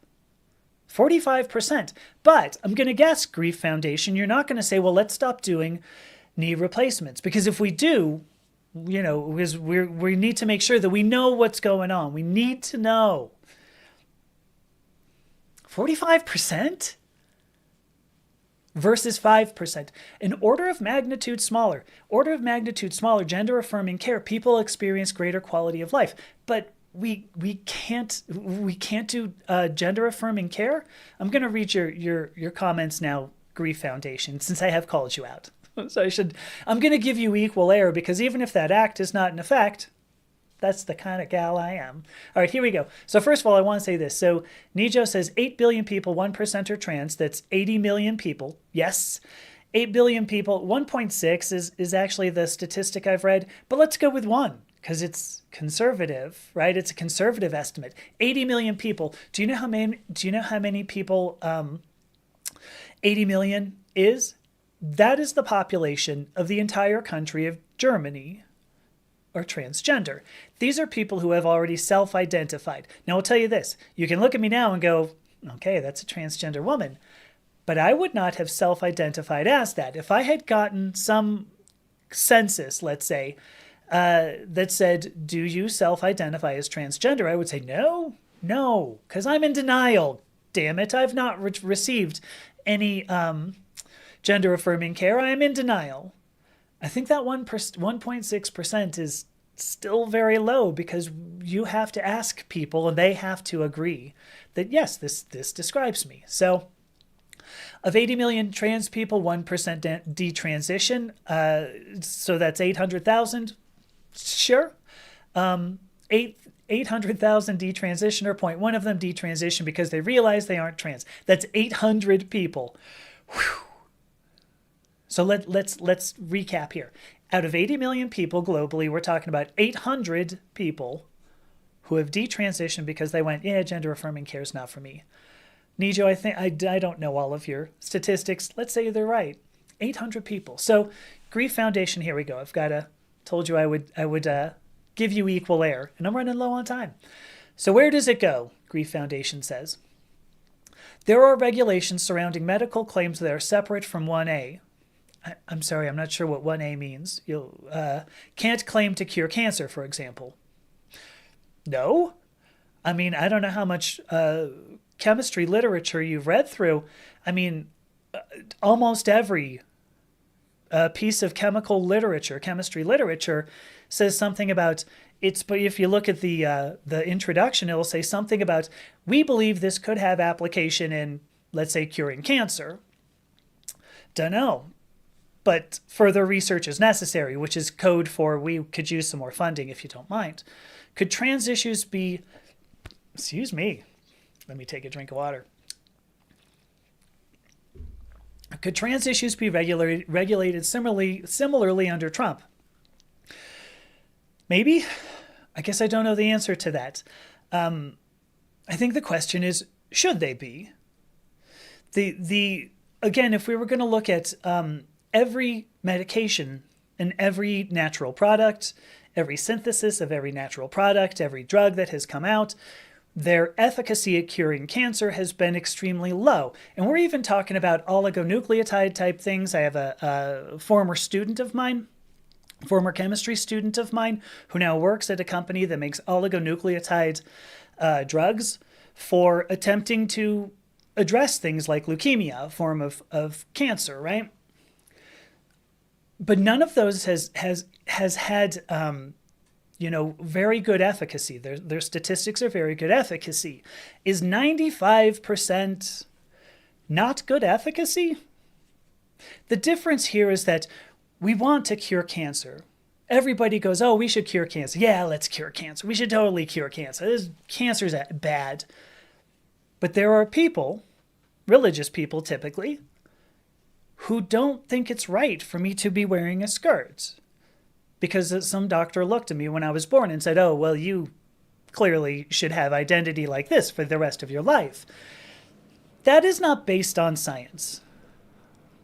S1: 45%. But I'm going to guess, Grief Foundation, you're not going to say, well, let's stop doing knee replacements. Because if we do, because we need to make sure that we know what's going on. We need to know. 45%? versus 5%. An order of magnitude smaller. Order of magnitude smaller, gender affirming care. People experience greater quality of life. But we can't do gender affirming care. I'm going to read your comments now, Grief Foundation, since I have called you out. So I'm going to give you equal air, because even if that act is not in effect, that's the kind of gal I am. All right, here we go. So first of all, I want to say this. So Nijo says 8 billion people, 1% are trans. That's 80 million people. Yes. 8 billion people. 1.6 is actually the statistic I've read. But let's go with 1, because it's conservative, right? It's a conservative estimate. 80 million people. Do you know how many people 80 million is? That is the population of the entire country of Germany are transgender. These are people who have already self-identified. Now, I'll tell you this. You can look at me now and go, okay, that's a transgender woman. But I would not have self-identified as that. If I had gotten some census, let's say, that said, do you self-identify as transgender? I would say, no, because I'm in denial. Damn it, I've not received any gender-affirming care. I am in denial. I think that 1.6% is still very low, because you have to ask people and they have to agree that, yes, this describes me. So of 80 million trans people, 1% detransition. So that's 800,000. Sure. 800,000 detransition, or 0.1 of them detransition because they realize they aren't trans. That's 800 people. Whew. So let's recap here. Out of 80 million people globally, we're talking about 800 people who have detransitioned because they went, yeah, gender affirming care is not for me. Nijo, I think I don't know all of your statistics. Let's say they're right. 800 people. So Grief Foundation, here we go. Told you I would give you equal air, and I'm running low on time. So where does it go? Grief Foundation says there are regulations surrounding medical claims that are separate from 1A. I'm sorry, I'm not sure what 1A means. You can't claim to cure cancer, for example. No? I mean, I don't know how much chemistry literature you've read through. I mean, almost every piece of chemistry literature says something about but if you look at the introduction, it'll say something about, we believe this could have application in, let's say, curing cancer. Dunno. But further research is necessary, which is code for we could use some more funding if you don't mind. Could trans issues be, excuse me, let me take a drink of water. Could trans issues be regulated similarly under Trump? Maybe. I guess I don't know the answer to that. I think the question is, should they be? Again, if we were going to look at every medication and every natural product, every synthesis of every natural product, every drug that has come out, their efficacy at curing cancer has been extremely low. And we're even talking about oligonucleotide type things. I have a former chemistry student of mine, who now works at a company that makes oligonucleotide drugs for attempting to address things like leukemia, a form of cancer, right? But none of those has had very good efficacy. Their statistics are very good efficacy. Is 95% not good efficacy? The difference here is that we want to cure cancer. Everybody goes, oh, we should cure cancer. Yeah, let's cure cancer. We should totally cure cancer. Cancer's bad. But there are people, religious people typically, who don't think it's right for me to be wearing a skirt. Because some doctor looked at me when I was born and said, oh, well, you clearly should have identity like this for the rest of your life. That is not based on science.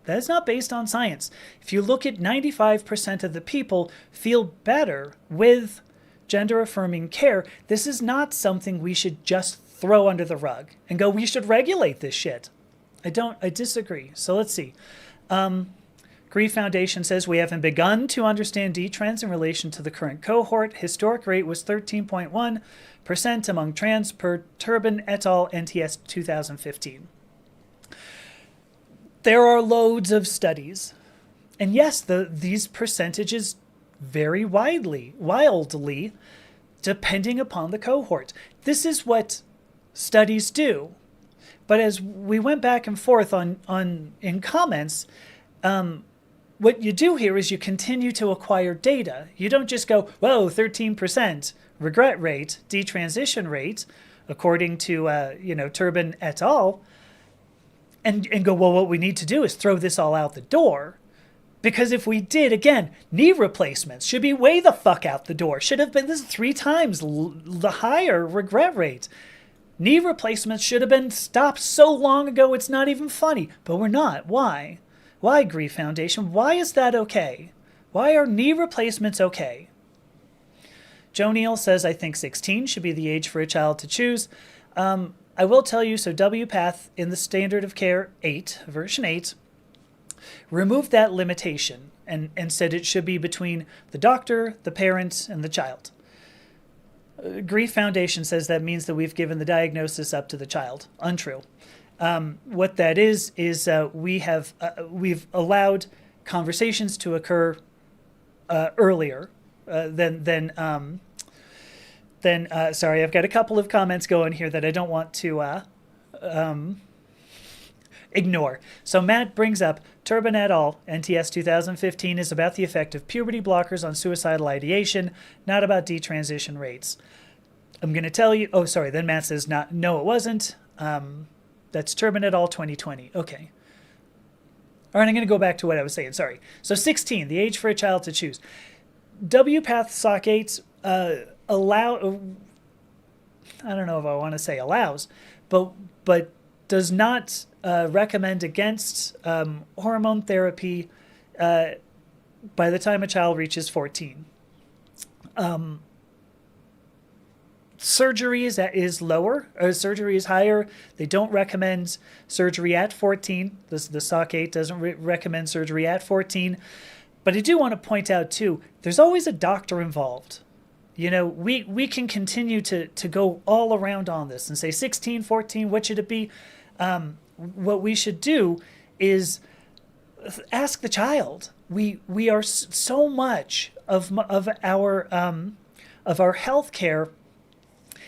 S1: That is not based on science. If you look at 95% of the people feel better with gender-affirming care, this is not something we should just throw under the rug and go, we should regulate this shit. I disagree. So let's see. Grief Foundation says we haven't begun to understand D-trends in relation to the current cohort. Historic rate was 13.1% among trans per Turbin et al. NTS 2015. There are loads of studies. And yes, these percentages vary wildly, depending upon the cohort. This is what studies do. But as we went back and forth in comments, what you do here is you continue to acquire data. You don't just go, whoa, 13% regret rate, detransition rate, according to Turbin et al., and go, well, what we need to do is throw this all out the door. Because if we did, again, knee replacements should be way the fuck out the door. Should have been, this is 3 times the higher regret rate. Knee replacements should have been stopped so long ago it's not even funny. But we're not. Why? Why, Grief Foundation? Why is that okay? Why are knee replacements okay? Joe Neal says, I think 16 should be the age for a child to choose. I will tell you, so WPATH in the Standard of Care 8, version 8, removed that limitation and said it should be between the doctor, the parent, and the child. Grief Foundation says that means that we've given the diagnosis up to the child. Untrue. What that is we've allowed conversations to occur earlier than sorry, I've got a couple of comments going here that I don't want to ignore. So Matt brings up Turbin et al. NTS 2015 is about the effect of puberty blockers on suicidal ideation, not about detransition rates. I'm going to tell you. Oh, sorry. Then Matt says, no, it wasn't. That's Turbin et al. 2020. Okay. All right, I'm going to go back to what I was saying. Sorry. So 16, the age for a child to choose. WPATH SOC 8 allow. I don't know if I want to say allows, but does not recommend against hormone therapy by the time a child reaches 14. Surgery is lower, or surgery is higher. They don't recommend surgery at 14. The SOC 8 doesn't recommend surgery at 14. But I do want to point out, too, there's always a doctor involved. You know, we can continue to go all around on this and say 16, 14, what should it be? What we should do is ask the child. We are so much of our health care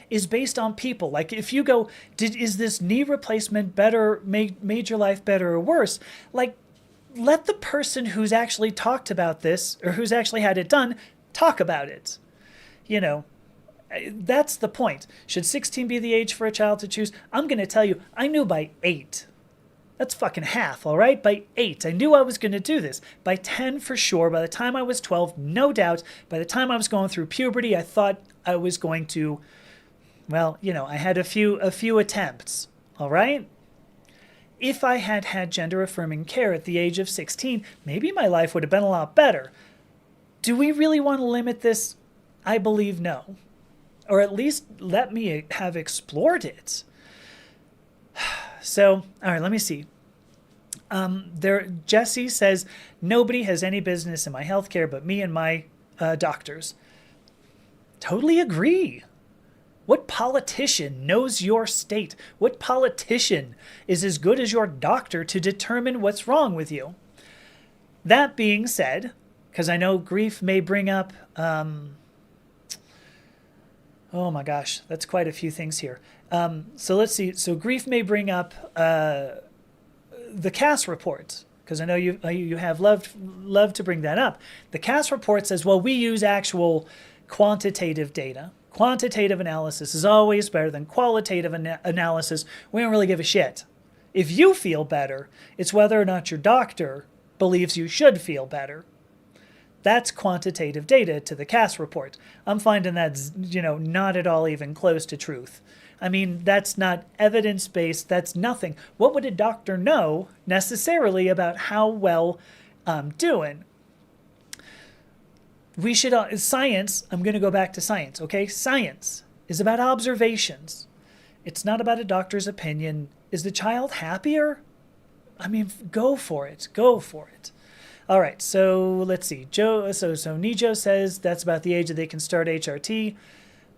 S1: is based on people. Like if you go, is this knee replacement better, made your life better or worse? Like, let the person who's actually talked about this or who's actually had it done talk about it. You know, that's the point. Should 16 be the age for a child to choose? I'm going to tell you, I knew by 8. That's fucking half, all right? By 8, I knew I was going to do this. By 10, for sure. By the time I was 12, no doubt. By the time I was going through puberty, I thought I was going to, well, you know, I had a few attempts, all right? If I had had gender-affirming care at the age of 16, maybe my life would have been a lot better. Do we really want to limit this? I believe no. Or at least let me have explored it. So, all right, let me see. Jesse says, nobody has any business in my healthcare but me and my doctors. Totally agree. What politician knows your state? What politician is as good as your doctor to determine what's wrong with you? That being said, because I know grief may bring up, oh my gosh, that's quite a few things here. So let's see. So grief may bring up the CAS report, because I know you have loved to bring that up. The CAS report says, well, we use actual quantitative data. Quantitative analysis is always better than qualitative analysis. We don't really give a shit. If you feel better, it's whether or not your doctor believes you should feel better. That's quantitative data to the CAS report. I'm finding that's, not at all even close to truth. I mean, that's not evidence-based. That's nothing. What would a doctor know necessarily about how well I'm doing? We should, science, I'm going to go back to science, okay? Science is about observations. It's not about a doctor's opinion. Is the child happier? I mean, go for it. Go for it. All right, so let's see. So Nijo says that's about the age that they can start HRT,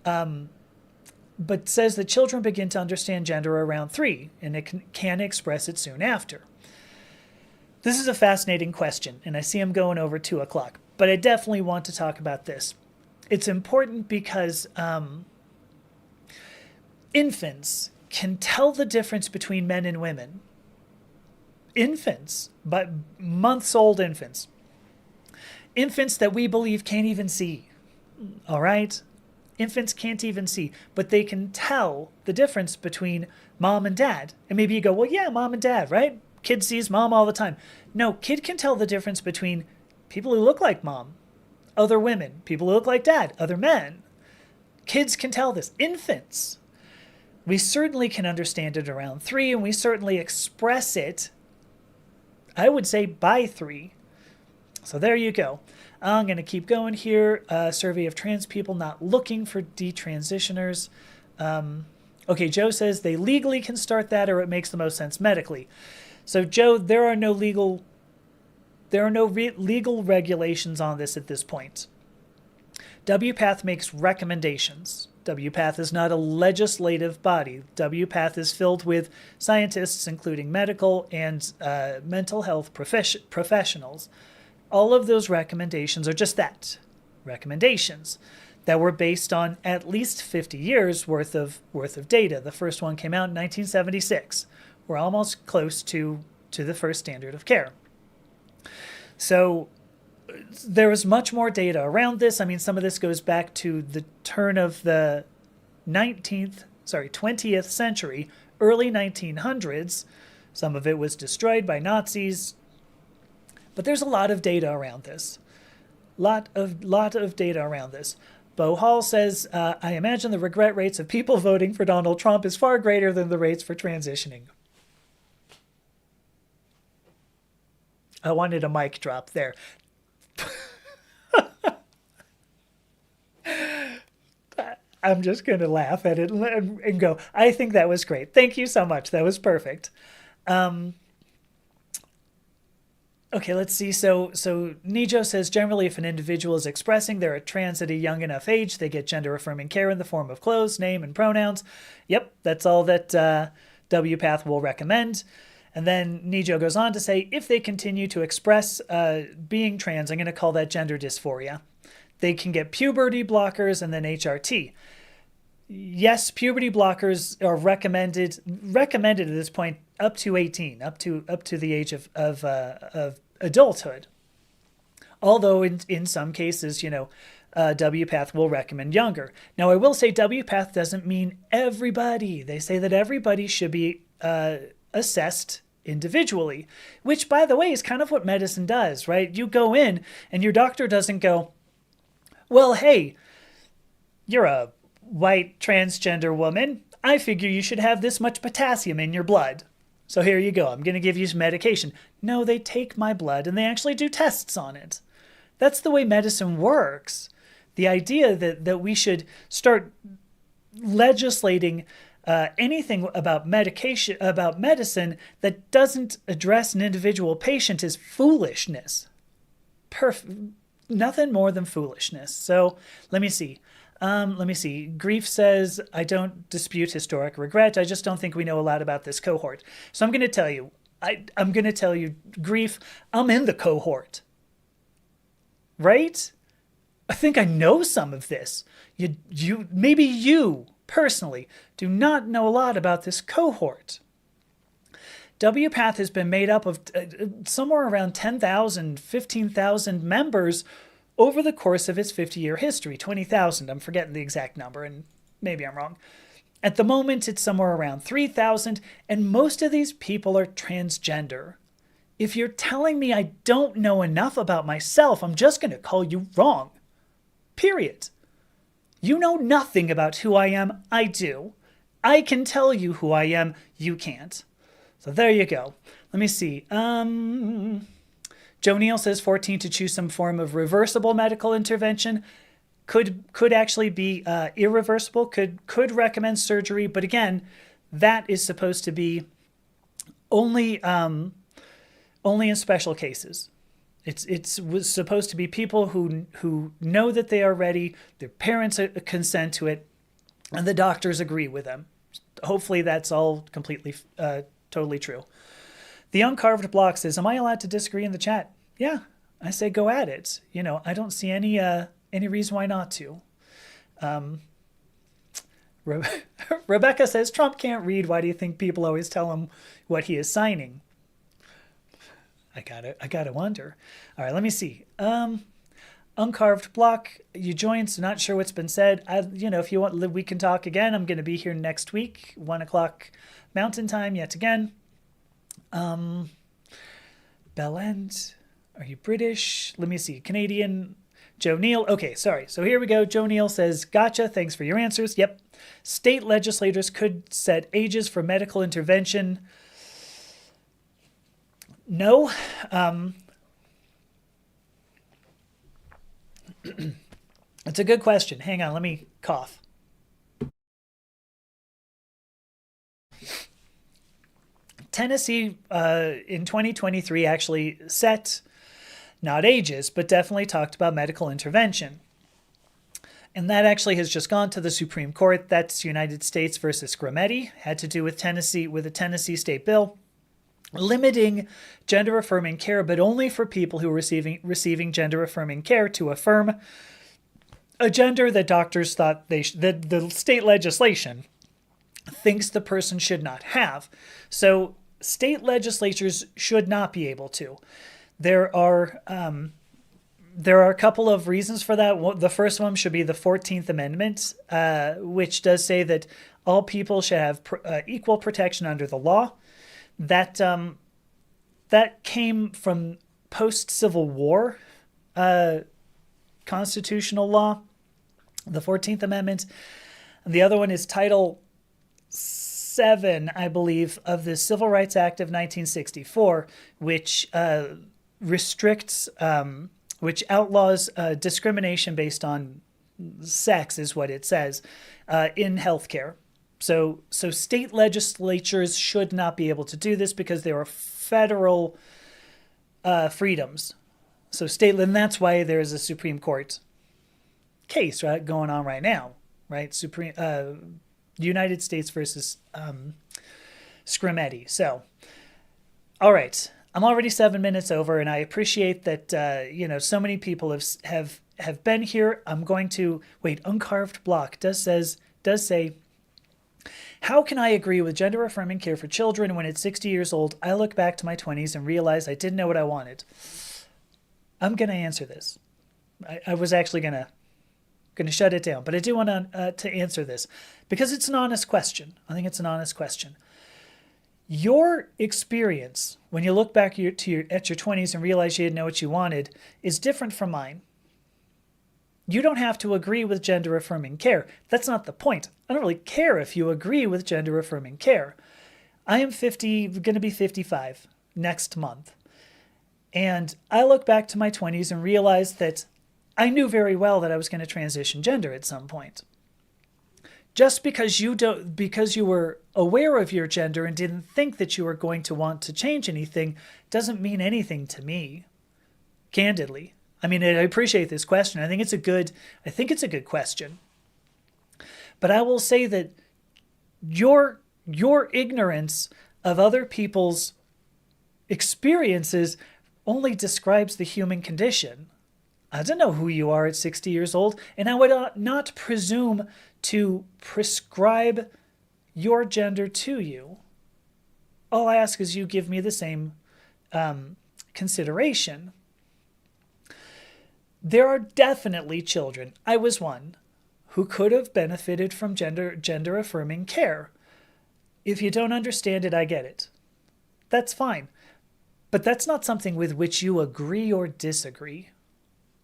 S1: but says that children begin to understand gender around 3, and it can express it soon after. This is a fascinating question, and I see I'm going over 2 o'clock, but I definitely want to talk about this. It's important because infants can tell the difference between men and women. Infants, but months-old infants. Infants that we believe can't even see, all right? Infants can't even see, but they can tell the difference between mom and dad. And maybe you go, well, yeah, mom and dad, right? Kid sees mom all the time. No, kid can tell the difference between people who look like mom, other women, people who look like dad, other men. Kids can tell this. Infants. We certainly can understand it around 3, and we certainly express it, I would say, by 3. So there you go. I'm going to keep going here. Survey of trans people not looking for detransitioners. Okay, Joe says they legally can start that, or it makes the most sense medically. So Joe, there are no legal regulations on this at this point. WPATH makes recommendations. WPATH is not a legislative body. WPATH is filled with scientists, including medical and mental health professionals. All of those recommendations are just that, recommendations that were based on at least 50 years worth of data. The first one came out in 1976. We're almost close to the first standard of care. So there is much more data around this. I mean, some of this goes back to the turn of the 20th century, early 1900s. Some of it was destroyed by Nazis. But there's a lot of data around this. Lot of data around this. Bo Hall says, I imagine the regret rates of people voting for Donald Trump is far greater than the rates for transitioning. I wanted a mic drop there. I'm just going to laugh at it and go, I think that was great. Thank you so much. That was perfect. Okay, let's see. So Nijo says, generally, if an individual is expressing they're a trans at a young enough age, they get gender-affirming care in the form of clothes, name, and pronouns. Yep, that's all that WPATH will recommend. And then Nijo goes on to say, if they continue to express being trans, I'm going to call that gender dysphoria. They can get puberty blockers and then HRT. Yes, puberty blockers are recommended at this point up to 18, up to the age of adulthood. Although in some cases, WPATH will recommend younger. Now, I will say WPATH doesn't mean everybody. They say that everybody should be assessed individually, which, by the way, is kind of what medicine does, right? You go in and your doctor doesn't go, well, hey, you're a white transgender woman. I figure you should have this much potassium in your blood. So here you go. I'm going to give you some medication. No, they take my blood and they actually do tests on it. That's the way medicine works. The idea that we should start legislating anything about medication, about medicine that doesn't address an individual patient is foolishness. Nothing more than foolishness. So let me see. Grief says, I don't dispute historic regret. I just don't think we know a lot about this cohort. So I'm going to tell you, I'm going to tell you, Grief, I'm in the cohort. Right? I think I know some of this. Maybe you personally do not know a lot about this cohort. WPATH has been made up of somewhere around 10,000, 15,000 members over the course of its 50-year history. 20,000, I'm forgetting the exact number, and maybe I'm wrong. At the moment, it's somewhere around 3,000, and most of these people are transgender. If you're telling me I don't know enough about myself, I'm just going to call you wrong. Period. You know nothing about who I am. I do. I can tell you who I am. You can't. So there you go. Let me see. Joe Neal says 14 to choose some form of reversible medical intervention. Could actually be irreversible. Could recommend surgery, but again, that is supposed to be only in special cases. It was supposed to be people who know that they are ready, their parents consent to it, and the doctors agree with them. Hopefully that's all completely, totally true. The uncarved block says, am I allowed to disagree in the chat? Yeah, I say go at it. I don't see any reason why not to. Rebecca says, Trump can't read. Why do you think people always tell him what he is signing? I gotta wonder. All right, let me see. Uncarved block, you joined, so not sure what's been said. If you want, we can talk again. I'm going to be here next week, 1 o'clock Mountain Time, yet again. Bellend, are you British? Let me see. Canadian. Joe Neal. Okay, sorry. So here we go. Joe Neal says, gotcha. Thanks for your answers. Yep. State legislators could set ages for medical intervention. No. It's a good question. Hang on. Let me cough. Tennessee in 2023 actually set not ages, but definitely talked about medical intervention. And that actually has just gone to the Supreme Court. That's United States versus Grametti. Had to do with Tennessee, with a Tennessee state bill limiting gender affirming care, but only for people who are receiving gender affirming care to affirm a gender that doctors thought that the state legislation thinks the person should not have. So state legislatures should not be able to. There are a couple of reasons for that. The first one should be the 14th Amendment, which does say that all people should have equal protection under the law. That came from post-Civil War constitutional law, the 14th Amendment. And the other one is Title 7, I believe, of the Civil Rights Act of 1964, which restricts, which outlaws discrimination based on sex, is what it says, in healthcare. So state legislatures should not be able to do this because there are federal freedoms. So and that's why there's a Supreme Court case going on right now, right? United States versus Scrimetti. So, all right, I'm already 7 minutes over, and I appreciate that so many people have been here. I'm going to wait. Uncarved block does say. How can I agree with gender-affirming care for children when at 60 years old, I look back to my 20s and realize I didn't know what I wanted? I'm going to answer this. I was actually going to shut it down, but I do want to answer this because it's an honest question. I think it's an honest question. Your experience when you look back at your 20s and realize you didn't know what you wanted is different from mine. You don't have to agree with gender-affirming care. That's not the point. I don't really care if you agree with gender-affirming care. I am going to be 55 next month. And I look back to my 20s and realize that I knew very well that I was going to transition gender at some point. Just because you were aware of your gender and didn't think that you were going to want to change anything doesn't mean anything to me, candidly. I mean, I appreciate this question. I think it's a good question. But I will say that your ignorance of other people's experiences only describes the human condition. I don't know who you are at 60 years old, and I would not presume to prescribe your gender to you. All I ask is you give me the same consideration. There are definitely children, I was one, who could have benefited from gender-affirming care. If you don't understand it, I get it. That's fine. But that's not something with which you agree or disagree.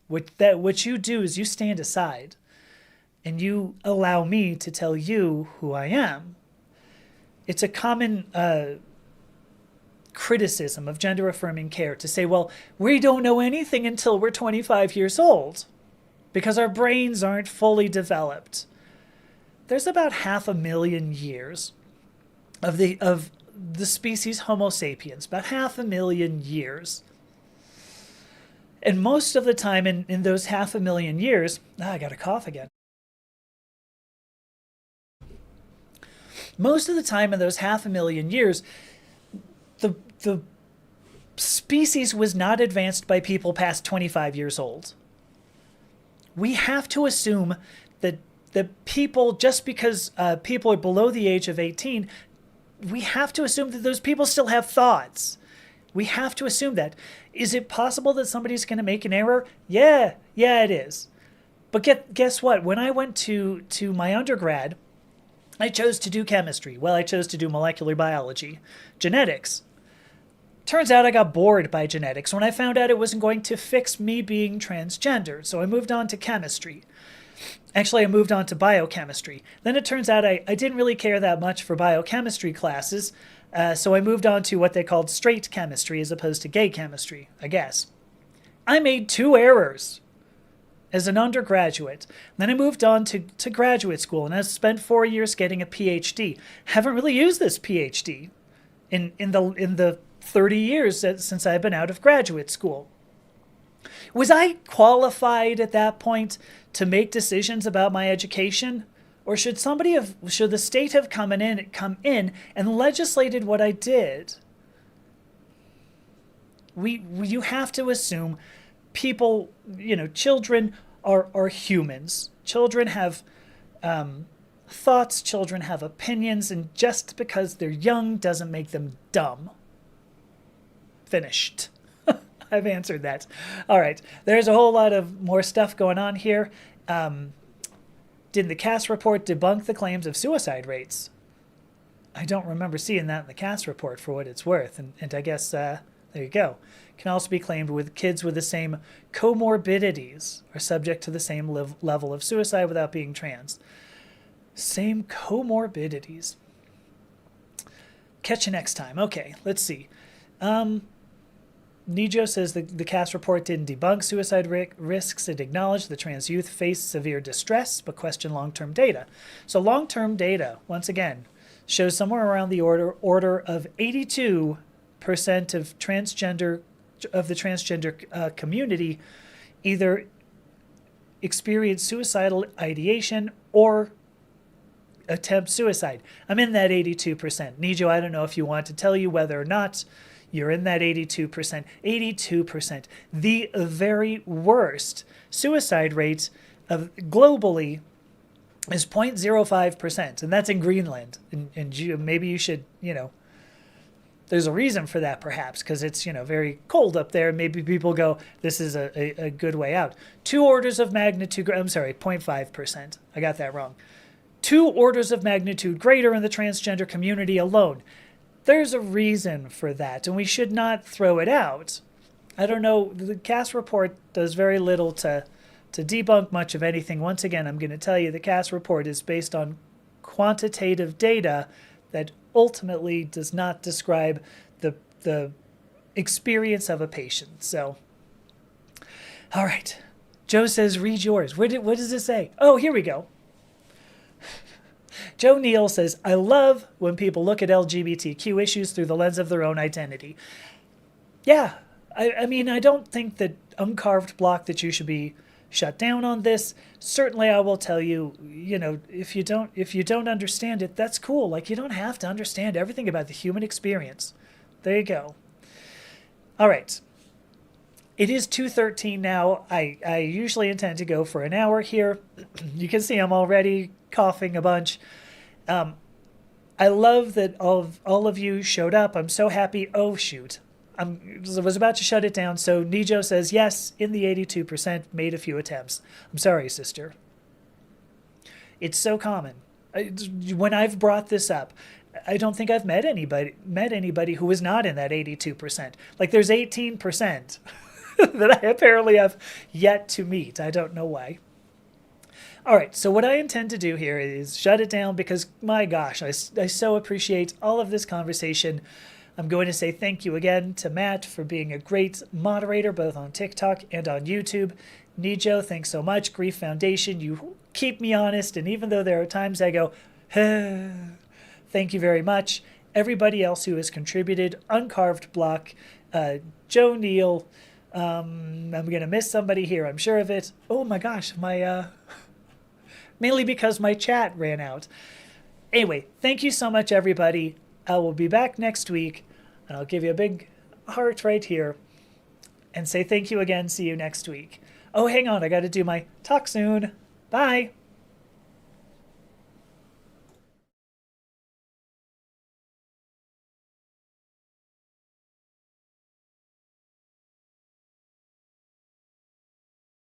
S1: What you do is you stand aside and you allow me to tell you who I am. It's a common criticism of gender-affirming care to say, well, we don't know anything until we're 25 years old because our brains aren't fully developed. There's about 500,000 years of the species Homo sapiens, about 500,000 years. And most of the time in those 500,000 years, I got a cough again. Most of the time in those 500,000 years, the species was not advanced by people past 25 years old. We have to assume that the people, just because people are below the age of 18, we have to assume that those people still have thoughts. We have to assume that. Is it possible that somebody's going to make an error? Yeah, it is. But guess what? When I went to my undergrad, I chose to do chemistry. Well, I chose to do molecular biology, genetics. Turns out I got bored by genetics when I found out it wasn't going to fix me being transgender. So I moved on to chemistry. Actually, I moved on to biochemistry. Then it turns out I didn't really care that much for biochemistry classes, so I moved on to what they called straight chemistry as opposed to gay chemistry, I guess. I made 2 errors as an undergraduate. Then I moved on to graduate school, and I spent 4 years getting a Ph.D. Haven't really used this Ph.D. in the 30 years since I've been out of graduate school. Was I qualified at that point to make decisions about my education? Or should the state have come in and legislated what I did? You have to assume people, children are humans. Children have thoughts, children have opinions, and just because they're young doesn't make them dumb. Finished. I've answered that. All right. There's a whole lot of more stuff going on here. Did the Cass report debunk the claims of suicide rates? I don't remember seeing that in the Cass report, for what it's worth. And I guess, there you go. Can also be claimed with kids with the same comorbidities are subject to the same level of suicide without being trans. Same comorbidities. Catch you next time. Okay, let's see. Nijo says the Cass report didn't debunk suicide risks. It acknowledged the trans youth face severe distress, but questioned long-term data. So long-term data, once again, shows somewhere around the order of 82% of the transgender community either experience suicidal ideation or attempt suicide. I'm in that 82%. Nijo, I don't know if you want to tell you whether or not you're in that 82%. 82%. The very worst suicide rate globally is 0.05%, and that's in Greenland. And maybe you should, there's a reason for that perhaps, because it's, very cold up there. Maybe people go, this is a good way out. 2 orders of magnitude, I'm sorry, 0.5%. I got that wrong. 2 orders of magnitude greater in the transgender community alone. There's a reason for that, and we should not throw it out. I don't know, the Cass report does very little to debunk much of anything. Once again, I'm going to tell you the Cass report is based on quantitative data that ultimately does not describe the experience of a patient. So, all right. Joe says, read yours. What does it say? Oh, here we go. Joe Neal says, I love when people look at LGBTQ issues through the lens of their own identity. Yeah, I mean, I don't think that uncarved block that you should be shut down on this. Certainly I will tell you, if you don't understand it, that's cool. Like, you don't have to understand everything about the human experience. There you go. All right. It is 2:13 now. I usually intend to go for an hour here. You can see I'm already coughing a bunch. I love that all of you showed up. I'm so happy. Oh, shoot. I was about to shut it down. So Nijo says, yes, in the 82%, made a few attempts. I'm sorry, sister. It's so common. When I've brought this up, I don't think I've met anybody who was not in that 82%. Like, there's 18% that I apparently have yet to meet. I don't know why. All right, so what I intend to do here is shut it down because, my gosh, I so appreciate all of this conversation. I'm going to say thank you again to Matt for being a great moderator, both on TikTok and on YouTube. Nijo, thanks so much. Grief Foundation, you keep me honest, and even though there are times I go, thank you very much. Everybody else who has contributed, Uncarved Block, Joe Neal, I'm going to miss somebody here, I'm sure of it. Oh my gosh, mainly because my chat ran out. Anyway, thank you so much, everybody. I will be back next week, and I'll give you a big heart right here and say thank you again. See you next week. Oh, hang on. I got to do my talk soon. Bye.